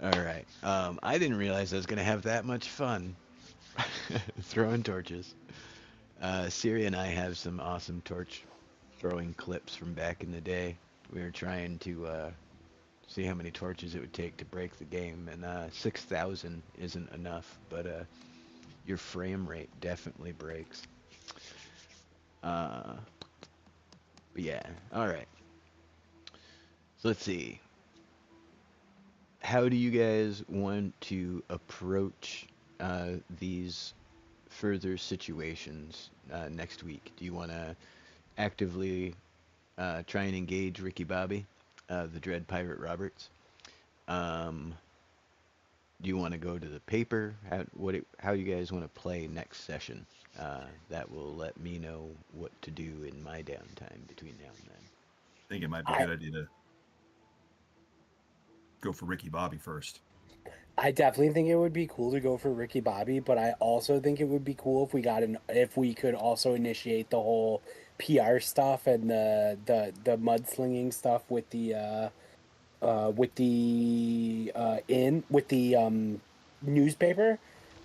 All right. I didn't realize I was gonna have that much fun throwing torches. Siri and I have some awesome torch throwing clips from back in the day. We were trying to see how many torches it would take to break the game, and 6,000 isn't enough, but your frame rate definitely breaks. But yeah, all right. So let's see. How do you guys want to approach these further situations next week? Do you want to actively try and engage Ricky Bobby, the Dread Pirate Roberts? Do you want to go to the paper? How you guys want to play next session? That will let me know what to do in my downtime between now and then. I think it might be a good idea to go for Ricky Bobby first. I definitely think it would be cool to go for Ricky Bobby, but I also think it would be cool if we could also initiate the whole PR stuff and the mudslinging stuff with the newspaper.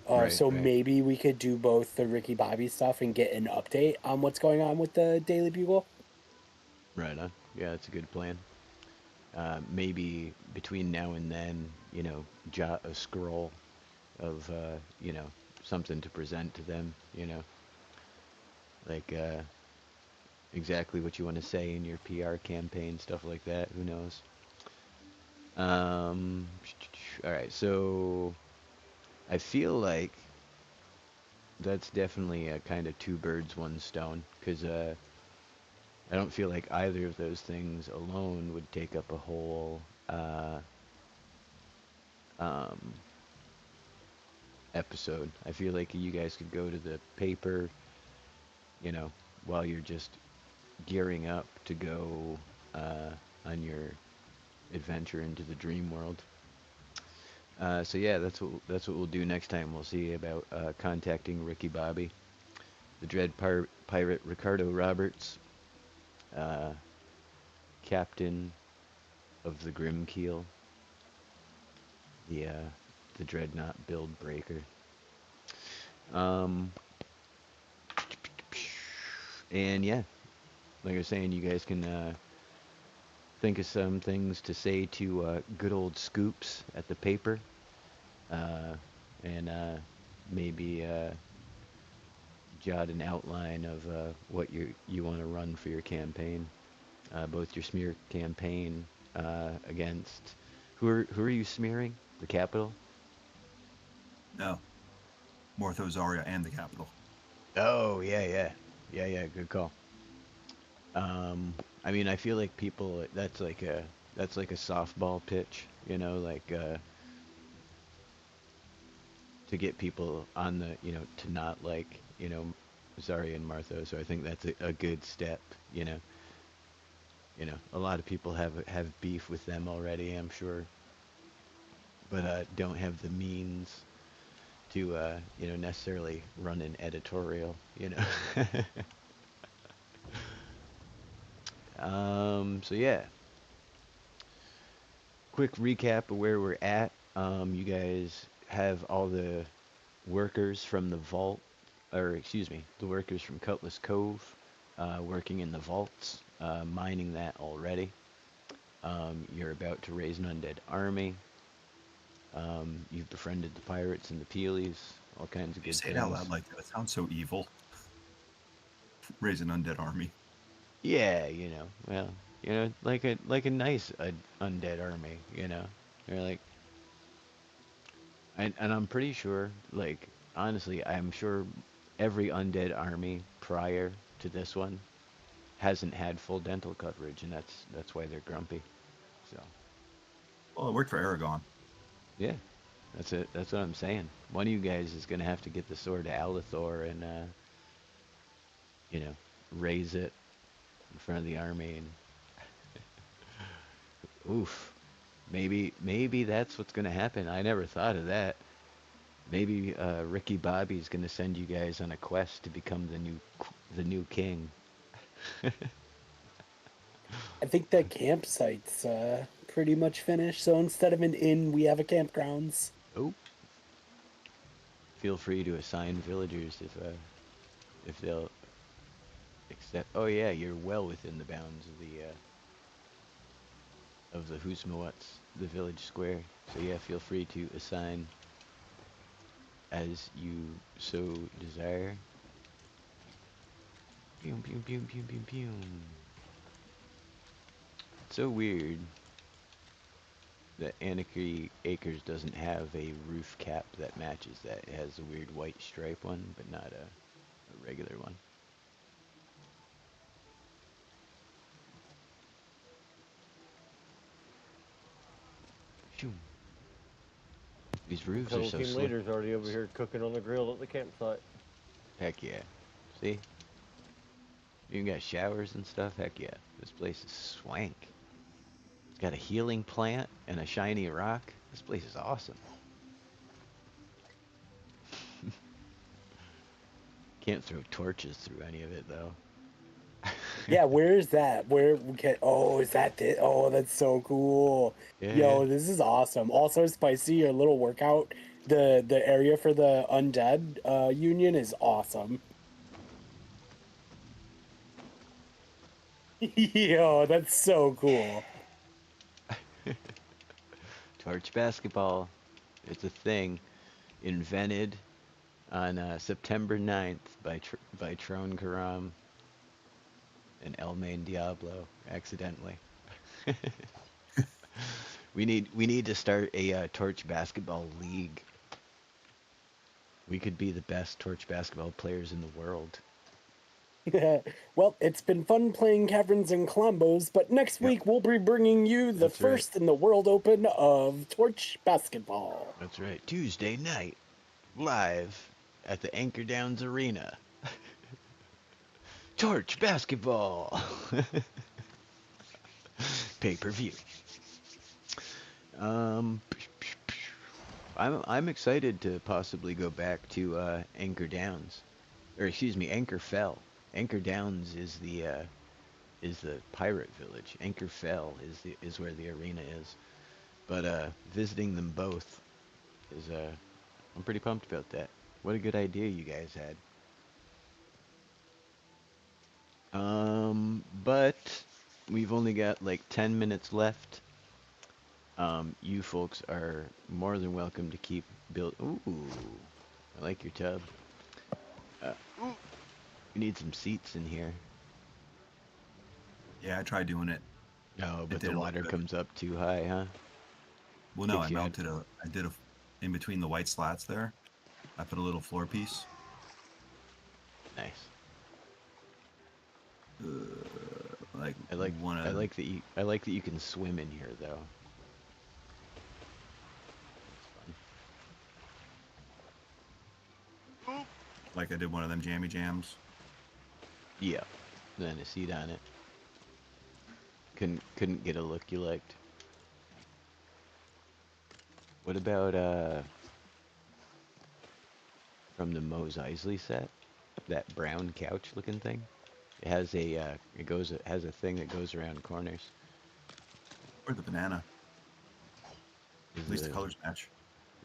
Right, So right. maybe we could do both the Ricky Bobby stuff and get an update on what's going on with the Daily Bugle. Right on. Yeah, that's a good plan. Maybe between now and then, jot a scroll of, something to present to them, like exactly what you want to say in your PR campaign, stuff like that. Who knows? All right, so I feel like that's definitely a kind of two birds, one stone, because I don't feel like either of those things alone would take up a whole episode. I feel like you guys could go to the paper, while you're just gearing up to go on your adventure into the dream world. So yeah, that's what we'll do next time. We'll see about contacting Ricky Bobby. the Pirate Ricardo Roberts, uh, captain of the Grimkeel, the Dreadnought build breaker. And yeah, like I was saying, you guys can think of some things to say to good old Scoops at the paper, and maybe jot an outline of what you want to run for your campaign, both your smear campaign against who are you smearing? The capital? No, Morthozaria and the capital. Oh yeah. Good call. I mean, I feel like people that's like a softball pitch, you know, like to get people on the, you know, to not like, you know, Zarya and Martha. So I think that's a good step, you know. You know, a lot of people have beef with them already, I'm sure, but don't have the means to you know, necessarily run an editorial, you know. So yeah, quick recap of where we're at. You guys have all the workers from the vault, or excuse me, the workers from Cutlass Cove, working in the vaults, mining that already. You're about to raise an undead army. You've befriended the pirates and the Peelies, all kinds of You good say things. it out loud like that. It sounds so evil. Raise an undead army. Yeah, you know, well, you know, like a nice undead army, you know. They're like, and I'm pretty sure, like, honestly, I'm sure every undead army prior to this one hasn't had full dental coverage, and that's why they're grumpy. So Well, it worked for Aragon. yeah, that's it. That's what I'm saying. One of you guys is gonna have to get the sword to Alithor and you know, raise it in front of the army, and oof, maybe that's what's gonna happen. I never thought of that. Maybe Ricky Bobby's gonna send you guys on a quest to become the new king. I think the campsite's pretty much finished. So instead of an inn, we have a campgrounds. Oh, feel free to assign villagers if they'll accept. Oh yeah, you're well within the bounds of the Husmawats, the village square. So yeah, feel free to assign as you so desire. Pew pew pew pew pew pew. It's so weird that Anarchy Acres doesn't have a roof cap that matches that. It has a weird white stripe one, but not a regular one. Phew. These roofs are Cuddle so team slick. leader's already over here cooking on the grill at the campsite. Heck yeah. See? You got showers and stuff? Heck yeah. This place is swank. It's got a healing plant and a shiny rock. This place is awesome. Can't throw torches through any of it though. Yeah, where is that? Where we can? Oh, is that it? Oh, that's so cool. Yeah, Yo, yeah. this is awesome. Also, Spicy, your little workout. The area for the undead union is awesome. Yo, that's so cool. Torch basketball. It's a thing invented on September 9th by Tron Karam and Elmain Diablo accidentally. We need to start a torch basketball league. We could be the best torch basketball players in the world. Well, it's been fun playing Kaverns and Klombos, but next Yep. week we'll be bringing you the That's right. first in the World Open of Torch Basketball. That's right. Tuesday night, live at the Anchor Downs Arena. Torch basketball. Pay-per-view. I'm excited to possibly go back to Anchor Downs. or excuse me, Anchor Fell. Anchor Downs is the pirate village. Anchor Fell is where the arena is. But visiting them both is I'm pretty pumped about that. What a good idea you guys had. But we've only got like 10 minutes left. You folks are more than welcome to keep build. Ooh, I like your tub. Ooh, we need some seats in here. Yeah, I tried doing it. No, but did the look water good. comes up too high, huh? Well, no, I Kicks you out. mounted I did in between the white slats there. I put a little floor piece. Nice. Like I like one I of like that you can swim in here though. That's fun. like I did one of them jammy jams. Yeah. Then a seat on it. Couldn't get a look you liked. What about from the Mos Eisley set? That brown couch looking thing? It has it has a thing that goes around corners. Or the banana. Is At least the colors match.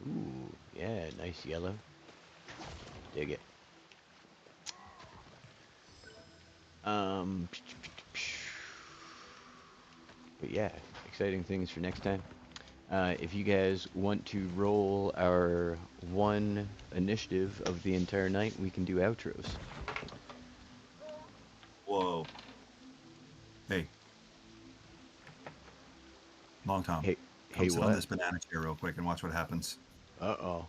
Ooh, yeah, nice yellow. Dig it. But yeah, exciting things for next time. If you guys want to roll our one initiative of the entire night, we can do outros. Whoa. Hey. Long Tom. Hey, Come hey, sit on what? this banana chair real quick and watch what happens. Uh-oh.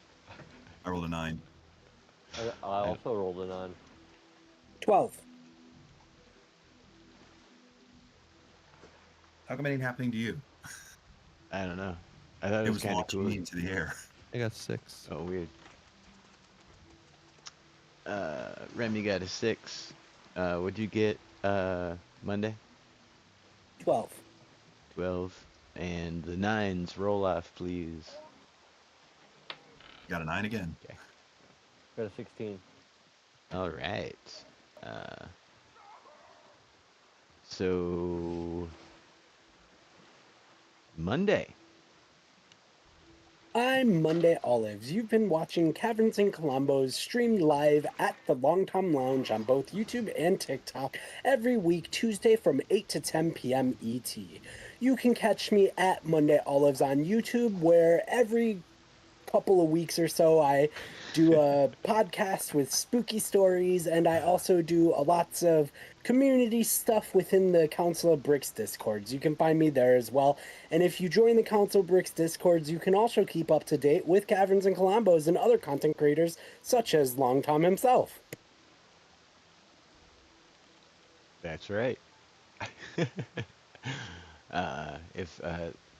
I rolled a 9. I also rolled a 9. 12. How come it ain't happening to you? I don't know. I thought it It was was kind of launching cool. me into the air. I got 6. Oh, weird. Remy got a 6. What'd you get, Monday? 12. 12. And the 9s, roll off, please. Got a 9 again. Okay. Got a 16. All right. So Monday. I'm Monday Olives. You've been watching Caverns and Klombos streamed live at the Long Tom Lounge on both YouTube and TikTok every week, Tuesday from 8 to 10 p.m. ET. You can catch me at Monday Olives on YouTube, where every couple of weeks or so I do a podcast with spooky stories, and I also do lots of community stuff within the Council of Bricks discords. You can find me there as well, and if you join the Council of Bricks discords, you can also keep up to date with Kaverns and Klombos and other content creators such as Long Tom himself. That's right. If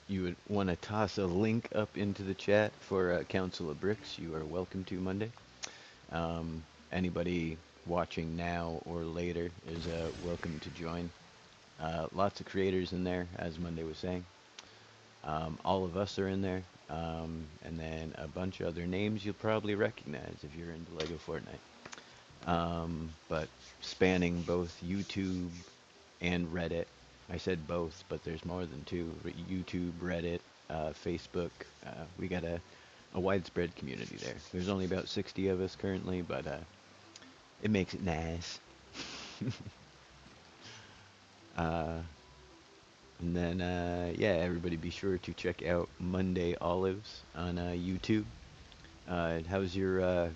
you would want to toss a link up into the chat for Council of Bricks, you are welcome to Monday. Anybody watching now or later is welcome to join. Lots of creators in there, as Monday was saying. All of us are in there. And then a bunch of other names you'll probably recognize if you're into LEGO Fortnite. But spanning both YouTube and Reddit. I said both, but there's more than two. YouTube, Reddit, Facebook. We got a widespread community there. There's only about 60 of us currently, but it makes it nice. And then, yeah, everybody be sure to check out Monday Olives on YouTube. How's your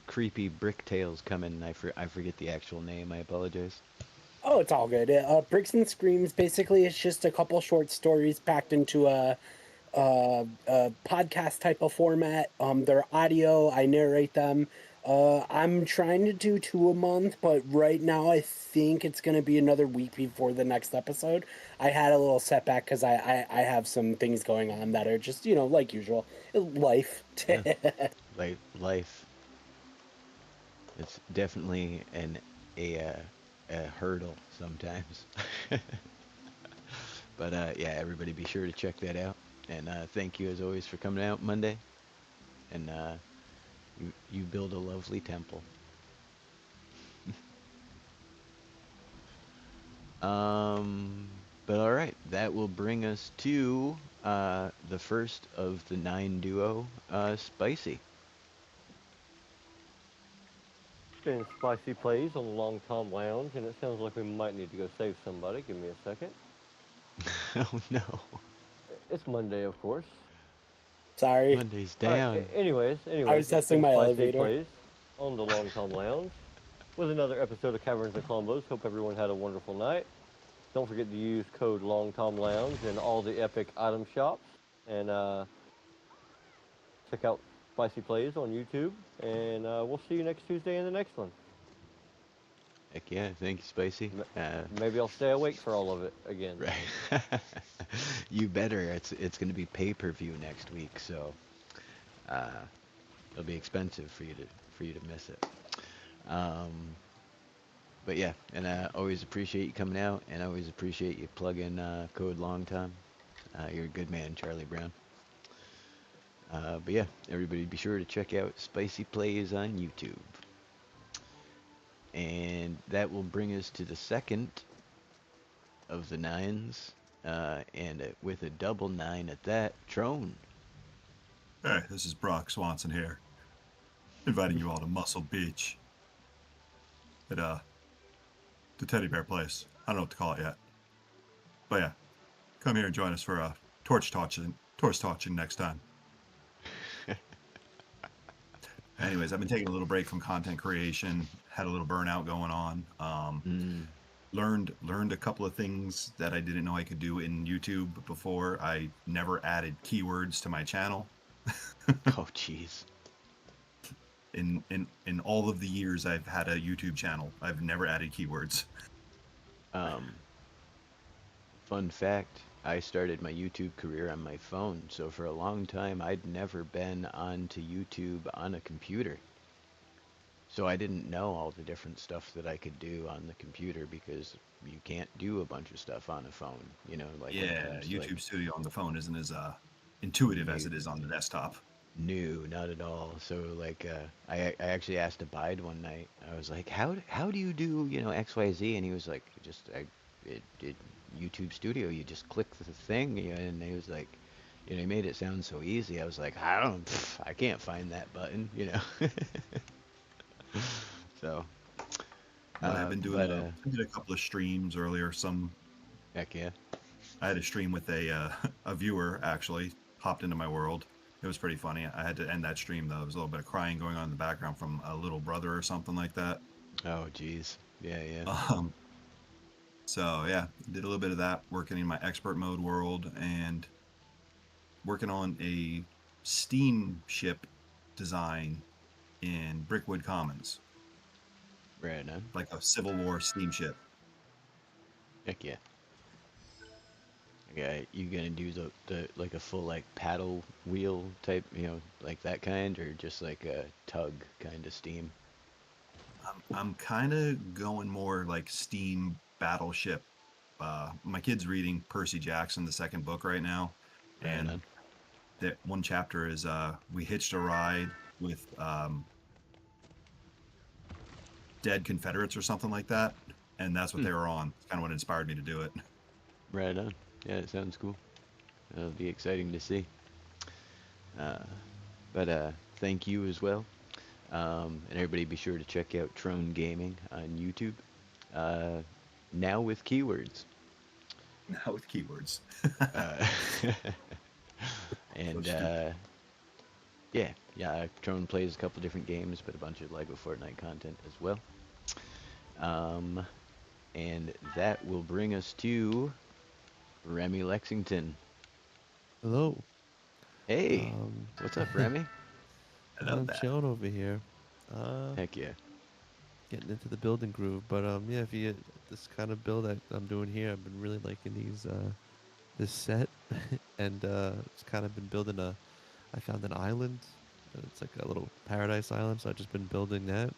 creepy brick tales coming? I forget the actual name. I apologize. Oh, it's all good. Bricks and Screams, basically, it's just a couple short stories packed into a podcast type of format. They're audio. I narrate them. I'm trying to do 2 a month, but right now I think it's going to be another week before the next episode. I had a little setback because I have some things going on that are just, like usual. Life. Yeah. Life. It's definitely a hurdle sometimes. But yeah, everybody be sure to check that out. And thank you as always for coming out Monday. And you build a lovely temple. But all right, that will bring us to the first of the 9 duo, Spicy. Been Spicy Plays on the Long Tom Lounge, and it sounds like we might need to go save somebody. Give me a second. Oh no, It's Monday, of course. Sorry, Monday's All right. down. I was It's testing been my Spicy elevator. Plays on the Long Tom Lounge with another episode of Kaverns Klombos. Hope everyone had a wonderful night. Don't forget to use code Long Tom Lounge in all the epic item shops, and check out Spicy Plays on YouTube. And we'll see you next Tuesday in the next one. Heck yeah, thank you, Spicy. Maybe I'll stay awake for all of it again. Right. You better. It's going to be pay-per-view next week, so it'll be expensive for you to miss it. But yeah, and I always appreciate you coming out, and I always appreciate you plugging code long time. You're a good man, Charlie Brown. But yeah, everybody be sure to check out Spicy Plays on YouTube. And that will bring us to the second of the 9s, and with a double 9 at that, Trone. Hey, this is Brock Swanson here, inviting you all to Muscle Beach at the teddy bear place. I don't know what to call it yet, but yeah, come here and join us for torch torching next time. Anyways, I've been taking a little break from content creation, had a little burnout going on. Learned a couple of things that I didn't know I could do in YouTube before. I never added keywords to my channel. Oh, jeez. In all of the years I've had a YouTube channel, I've never added keywords. Fun fact, I started my YouTube career on my phone, so for a long time I'd never been onto YouTube on a computer. So I didn't know all the different stuff that I could do on the computer, because you can't do a bunch of stuff on a phone, you know, like Yeah, to, YouTube like, Studio on the phone isn't as intuitive as it is on the desktop. No, not at all. So like, I actually asked Abide one night. I was like, how do you do, you know, XYZ? And he was like, it YouTube Studio. You just click the thing, you know, and he was like, you know, he made it sound so easy. I was like, I can't find that button, you know. So, I've been doing but I did a couple of streams earlier. heck yeah. I had a stream with a viewer actually hopped into my world. It was pretty funny. I had to end that stream though. There was a little bit of crying going on in the background from a little brother or something like that. Oh, geez. Yeah, yeah. So yeah, did a little bit of that, working in my expert mode world and working on a steamship design in Brickwood Commons, Right on. like a Civil War steamship. Heck yeah. Okay, you gonna do the like a full like paddle wheel type, you know, like that kind, or just like a tug kind of steam? I'm kind of going more like steam battleship. My kid's reading Percy Jackson, the second book right now, Right and on. that one chapter is we hitched a ride with dead Confederates or something like that, and that's what they were on. It's kind of what inspired me to do it. Right on. Yeah, it sounds cool. It'll be exciting to see. But thank you as well. And everybody be sure to check out Trone Gaming on YouTube. Now with keywords. Now with keywords. Uh, and yeah, Trone plays a couple different games, but a bunch of LEGO Fortnite content as well. And that will bring us to Remy Lexington. Hello. Hey, what's up, Remy? I love I'm that. chilling over here. Heck yeah. Getting into the building groove. But yeah, if you this kind of build that I'm doing here, I've been really liking this set, and it's kind of been building I found an island. It's like a little paradise island, so I've just been building that.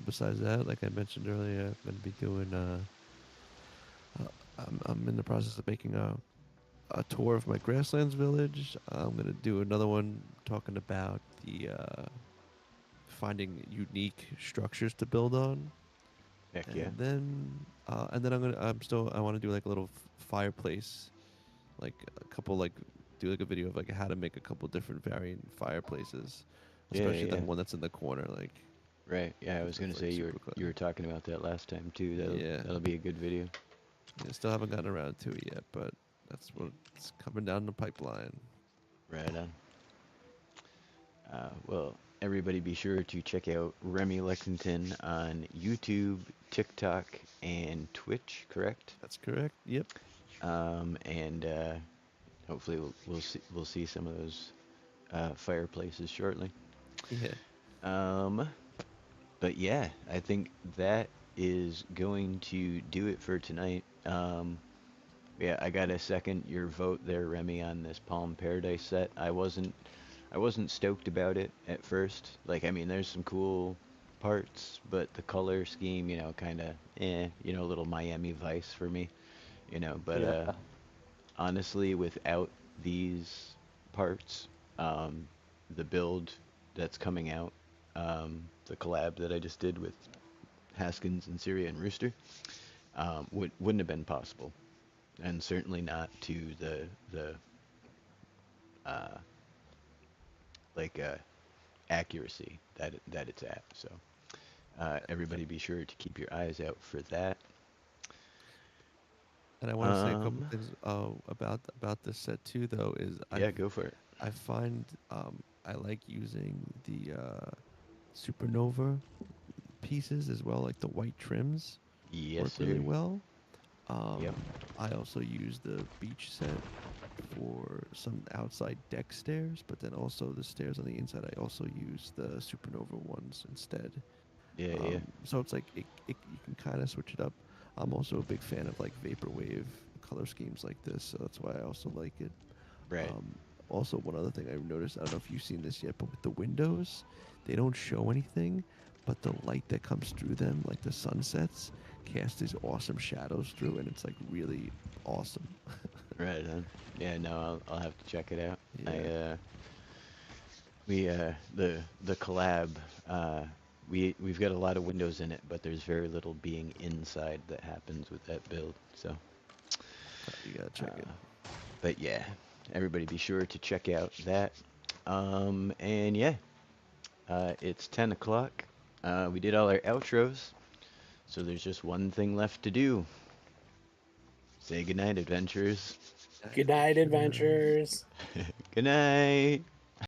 Besides that, like I mentioned earlier, I'm gonna be doing. I'm in the process of making a tour of my grasslands village. I'm gonna do another one talking about the finding unique structures to build on. Heck And yeah. then And then I want to do like a little fireplace, like a couple like do like a video of like how to make a couple different variant fireplaces, Yeah, especially the yeah. one that's in the corner. Like Right. Yeah, I was gonna that's say like you were super you clever. were talking about that last time too. Yeah, That'll be a good video. yeah. Still haven't gotten around to it yet, but that's what's coming down the pipeline. Right on. Well, everybody be sure to check out Remy Lexington on YouTube, TikTok, and Twitch, correct? That's correct. Yep. And hopefully we'll see some of those fireplaces shortly. Yeah. Um, but yeah, I think that is going to do it for tonight. Yeah, I gotta second your vote there, Remy, on this Palm Paradise set. I wasn't stoked about it at first. Like, I mean, there's some cool parts, but the color scheme, kind of, a little Miami Vice for me, But Yeah. honestly, without these parts, the build that's coming out, the collab that I just did with Haskins and Syria and Rooster, wouldn't have been possible, and certainly not to the uh, like accuracy that it's at. So everybody be sure to keep your eyes out for that. And I want to say a couple things about this set too. Though is Yeah, go for it. I find I like using the supernova pieces as well, like the white trims Yes, work sir. really well. Um, Yep. I also use the beach set for some outside deck stairs, but then also the stairs on the inside. I also use the supernova ones instead. Yeah, yeah. So it's like you can kind of switch it up. I'm also a big fan of like vaporwave color schemes like this, so that's why I also like it. Right. Also, one other thing I've noticed, I don't know if you've seen this yet, but with the windows, they don't show anything, but the light that comes through them, like the sunsets, cast these awesome shadows through, and it's like really awesome. Right. Yeah. No, I'll have to check it out. Yeah. The collab. We've got a lot of windows in it, but there's very little being inside that happens with that build. So. You gotta check it. But yeah, everybody be sure to check out that. And yeah, it's 10 o'clock. We did all our outros, so there's just one thing left to do. Say goodnight, adventurers. Good night, adventures. Good night.